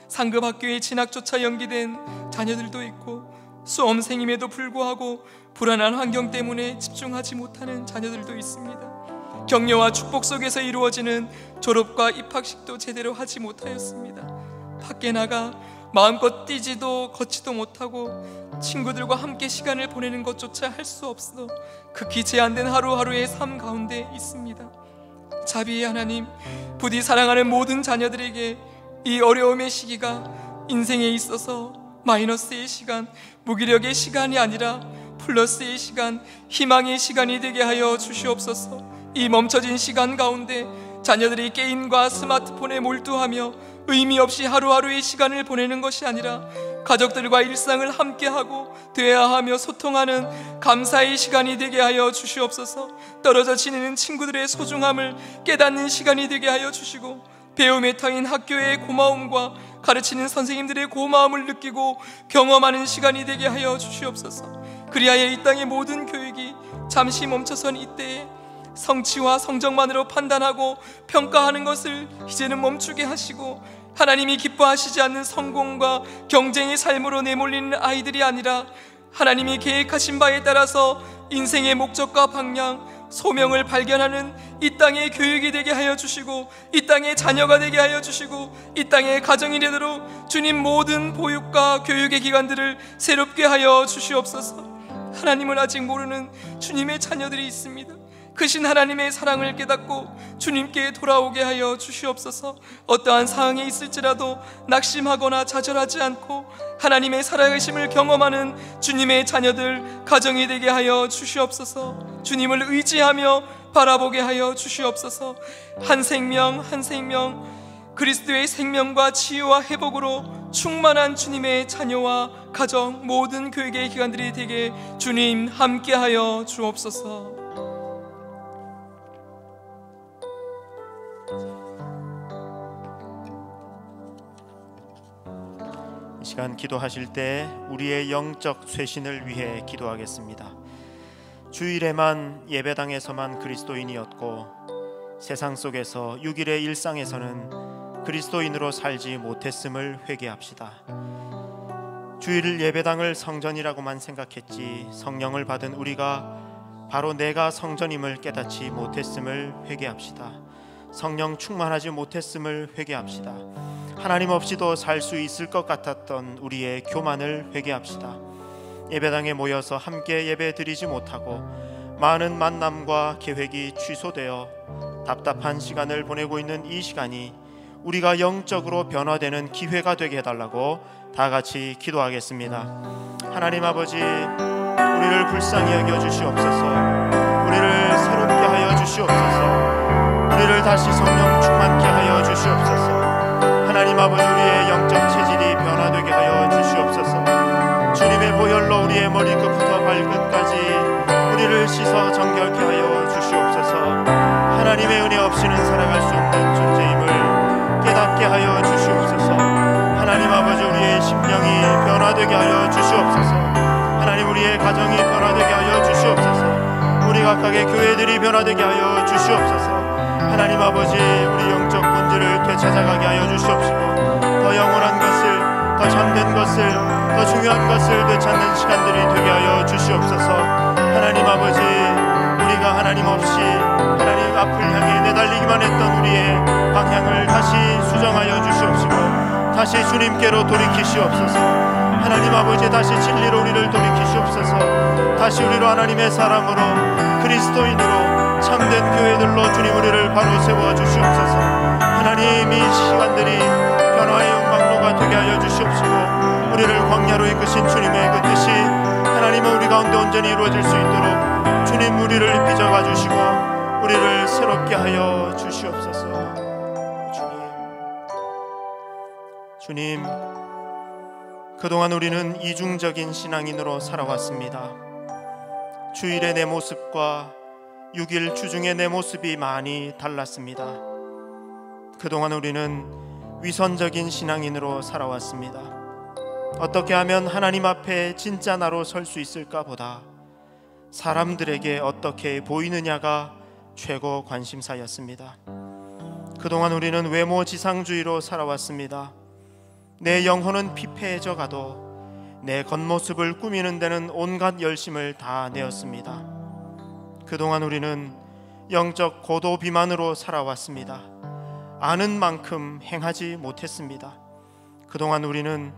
상급 학교의 진학조차 연기된 자녀들도 있고 수험생임에도 불구하고 불안한 환경 때문에 집중하지 못하는 자녀들도 있습니다. 격려와 축복 속에서 이루어지는 졸업과 입학식도 제대로 하지 못하였습니다. 밖에 나가 마음껏 뛰지도 걷지도 못하고 친구들과 함께 시간을 보내는 것조차 할 수 없어 극히 제한된 하루하루의 삶 가운데 있습니다. 자비의 하나님, 부디 사랑하는 모든 자녀들에게 이 어려움의 시기가 인생에 있어서 마이너스의 시간, 무기력의 시간이 아니라 플러스의 시간, 희망의 시간이 되게 하여 주시옵소서. 이 멈춰진 시간 가운데 자녀들이 게임과 스마트폰에 몰두하며 의미 없이 하루하루의 시간을 보내는 것이 아니라 가족들과 일상을 함께하고 대화하며 소통하는 감사의 시간이 되게 하여 주시옵소서. 떨어져 지내는 친구들의 소중함을 깨닫는 시간이 되게 하여 주시고 배움에 터인 학교의 고마움과 가르치는 선생님들의 고마움을 느끼고 경험하는 시간이 되게 하여 주시옵소서. 그리하여 이 땅의 모든 교육이 잠시 멈춰선 이때에 성취와 성적만으로 판단하고 평가하는 것을 이제는 멈추게 하시고, 하나님이 기뻐하시지 않는 성공과 경쟁의 삶으로 내몰리는 아이들이 아니라 하나님이 계획하신 바에 따라서 인생의 목적과 방향, 소명을 발견하는 이 땅의 교육이 되게 하여 주시고, 이 땅의 자녀가 되게 하여 주시고, 이 땅의 가정이 되도록 주님 모든 보육과 교육의 기관들을 새롭게 하여 주시옵소서. 하나님을 아직 모르는 주님의 자녀들이 있습니다. 크신 하나님의 사랑을 깨닫고 주님께 돌아오게 하여 주시옵소서. 어떠한 상황에 있을지라도 낙심하거나 좌절하지 않고 하나님의 살아계심을 경험하는 주님의 자녀들, 가정이 되게 하여 주시옵소서. 주님을 의지하며 바라보게 하여 주시옵소서. 한 생명 한 생명 그리스도의 생명과 치유와 회복으로 충만한 주님의 자녀와 가정, 모든 교육의 기관들이 되게 주님 함께하여 주옵소서. 이 시간 기도하실 때 우리의 영적 쇄신을 위해 기도하겠습니다. 주일에만 예배당에서만 그리스도인이었고 세상 속에서 6일의 일상에서는 그리스도인으로 살지 못했음을 회개합시다. 주일 예배당을 성전이라고만 생각했지 성령을 받은 우리가 바로 내가 성전임을 깨닫지 못했음을 회개합시다. 성령 충만하지 못했음을 회개합시다. 하나님 없이도 살 수 있을 것 같았던 우리의 교만을 회개합시다. 예배당에 모여서 함께 예배 드리지 못하고 많은 만남과 계획이 취소되어 답답한 시간을 보내고 있는 이 시간이 우리가 영적으로 변화되는 기회가 되게 해달라고 다 같이 기도하겠습니다. 하나님 아버지, 우리를 불쌍히 여겨 주시옵소서. 우리를 새롭게 하여 주시옵소서. 우리를 다시 성령 충만케 하여 주시옵소서. 하나님 아버지, 우리의 영적 체질이 변화되게 하여 주시옵소서. 주님의 보혈로 우리의 머리끝부터 발끝까지 우리를 씻어 정결케 하여 주시옵소서. 하나님의 은혜 없이는 살아갈 수 없는 존재임을 깨닫게 하여 주시옵소서. 하나님 아버지, 우리의 심령이 변화되게 하여 주시옵소서. 하나님, 우리의 가정이 변화되게 하여 주시옵소서. 우리 각각의 교회들이 변화되게 하여 주시옵소서. 하나님 아버지, 우리 영적 본질을 되찾아가게 하여 주시옵시고 더 영원한 것을, 더 참된 것을, 더 중요한 것을 되찾는 시간들이 되게 하여 주시옵소서. 하나님 아버지, 우리가 하나님 없이 하나님 앞을 향해 내달리기만 했던 우리의 방향을 다시 수정하여 주시옵시고 다시 주님께로 돌이키시옵소서. 하나님 아버지, 다시 진리로 우리를 돌이키시옵소서. 다시 우리로 하나님의 사람으로 그리스도인으로 참된 교회들로 주님 우리를 바로 세워 주시옵소서. 하나님, 이 시간들이 변화의 영광로가 되게 하여 주시옵시고 우리를 광야로 이끄신 주님의 그 뜻이 하나님은 우리 가운데 온전히 이루어질 수 있도록 주님 우리를 빚어가 주시고 우리를 새롭게 하여 주시옵소서. 주님, 그동안 우리는 이중적인 신앙인으로 살아왔습니다. 주일의 내 모습과 6일 주중의 내 모습이 많이 달랐습니다. 그동안 우리는 위선적인 신앙인으로 살아왔습니다. 어떻게 하면 하나님 앞에 진짜 나로 설 수 있을까 보다 사람들에게 어떻게 보이느냐가 최고 관심사였습니다. 그동안 우리는 외모 지상주의로 살아왔습니다. 내 영혼은 피폐해져 가도 내 겉모습을 꾸미는 데는 온갖 열심을 다 내었습니다. 그동안 우리는 영적 고도 비만으로 살아왔습니다. 아는 만큼 행하지 못했습니다. 그동안 우리는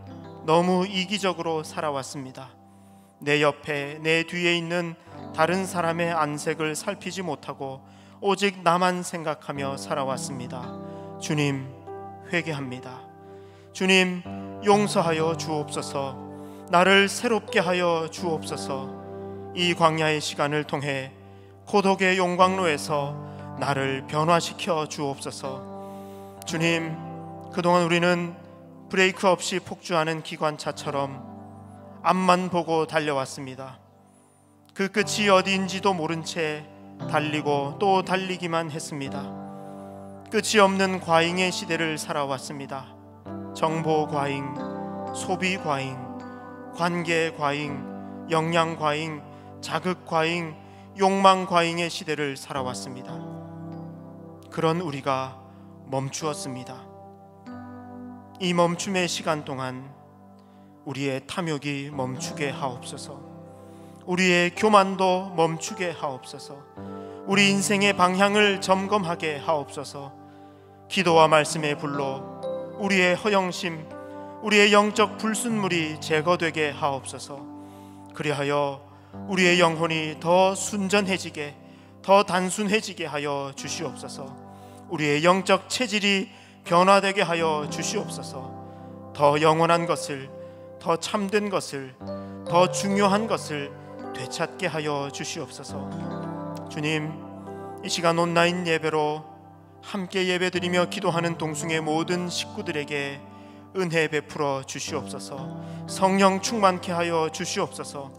너무 이기적으로 살아왔습니다. 내 옆에, 내 뒤에 있는 다른 사람의 안색을 살피지 못하고 오직 나만 생각하며 살아왔습니다. 주님, 회개합니다. 주님, 용서하여 주옵소서. 나를 새롭게 하여 주옵소서. 이 광야의 시간을 통해 고독의 용광로에서 나를 변화시켜 주옵소서. 주님, 그동안 우리는 브레이크 없이 폭주하는 기관차처럼 앞만 보고 달려왔습니다. 그 끝이 어디인지도 모른 채 달리고 또 달리기만 했습니다. 끝이 없는 과잉의 시대를 살아왔습니다. 정보 과잉, 소비 과잉, 관계 과잉, 역량 과잉, 자극 과잉, 욕망 과잉의 시대를 살아왔습니다. 그런 우리가 멈추었습니다. 이 멈춤의 시간 동안 우리의 탐욕이 멈추게 하옵소서. 우리의 교만도 멈추게 하옵소서. 우리 인생의 방향을 점검하게 하옵소서. 기도와 말씀의 불로 우리의 허영심, 우리의 영적 불순물이 제거되게 하옵소서. 그리하여 우리의 영혼이 더 순전해지게, 더 단순해지게 하여 주시옵소서. 우리의 영적 체질이 변화되게 하여 주시옵소서. 더 영원한 것을, 더 참된 것을, 더 중요한 것을 되찾게 하여 주시옵소서. 주님, 이 시간 온라인 예배로 함께 예배드리며 기도하는 동숭의 모든 식구들에게 은혜 베풀어 주시옵소서. 성령 충만케 하여 주시옵소서.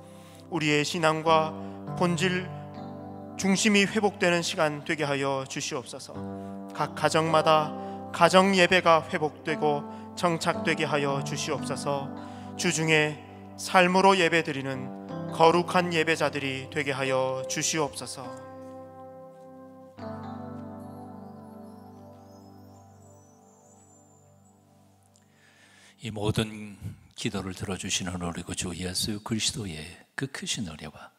우리의 신앙과 본질 중심이 회복되는 시간 되게 하여 주시옵소서. 각 가정마다 가정 예배가 회복되고 정착되게 하여 주시옵소서. 주중에 삶으로 예배드리는 거룩한 예배자들이 되게 하여 주시옵소서. 이 모든 기도를 들어주시는 우리 주 예수 그리스도의 그 크신 은혜와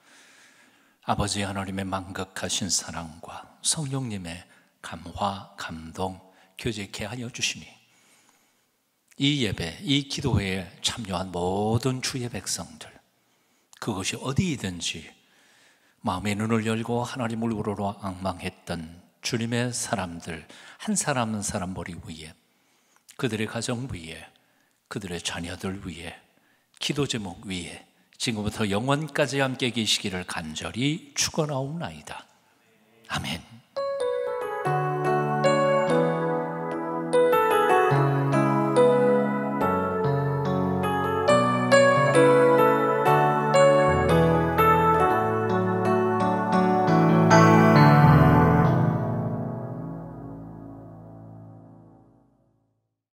아버지 하나님의 만극하신 사랑과 성령님의 감화, 감동 교제케 하여 주시니 이 예배, 이 기도회에 참여한 모든 주의 백성들, 그것이 어디이든지 마음의 눈을 열고 하나님을 우러러 앙망했던 주님의 사람들 한 사람 한 사람 머리 위에, 그들의 가정 위에, 그들의 자녀들 위에, 기도 제목 위에 지금부터 영원까지 함께 계시기를 간절히 축원하옵나이다. 아멘.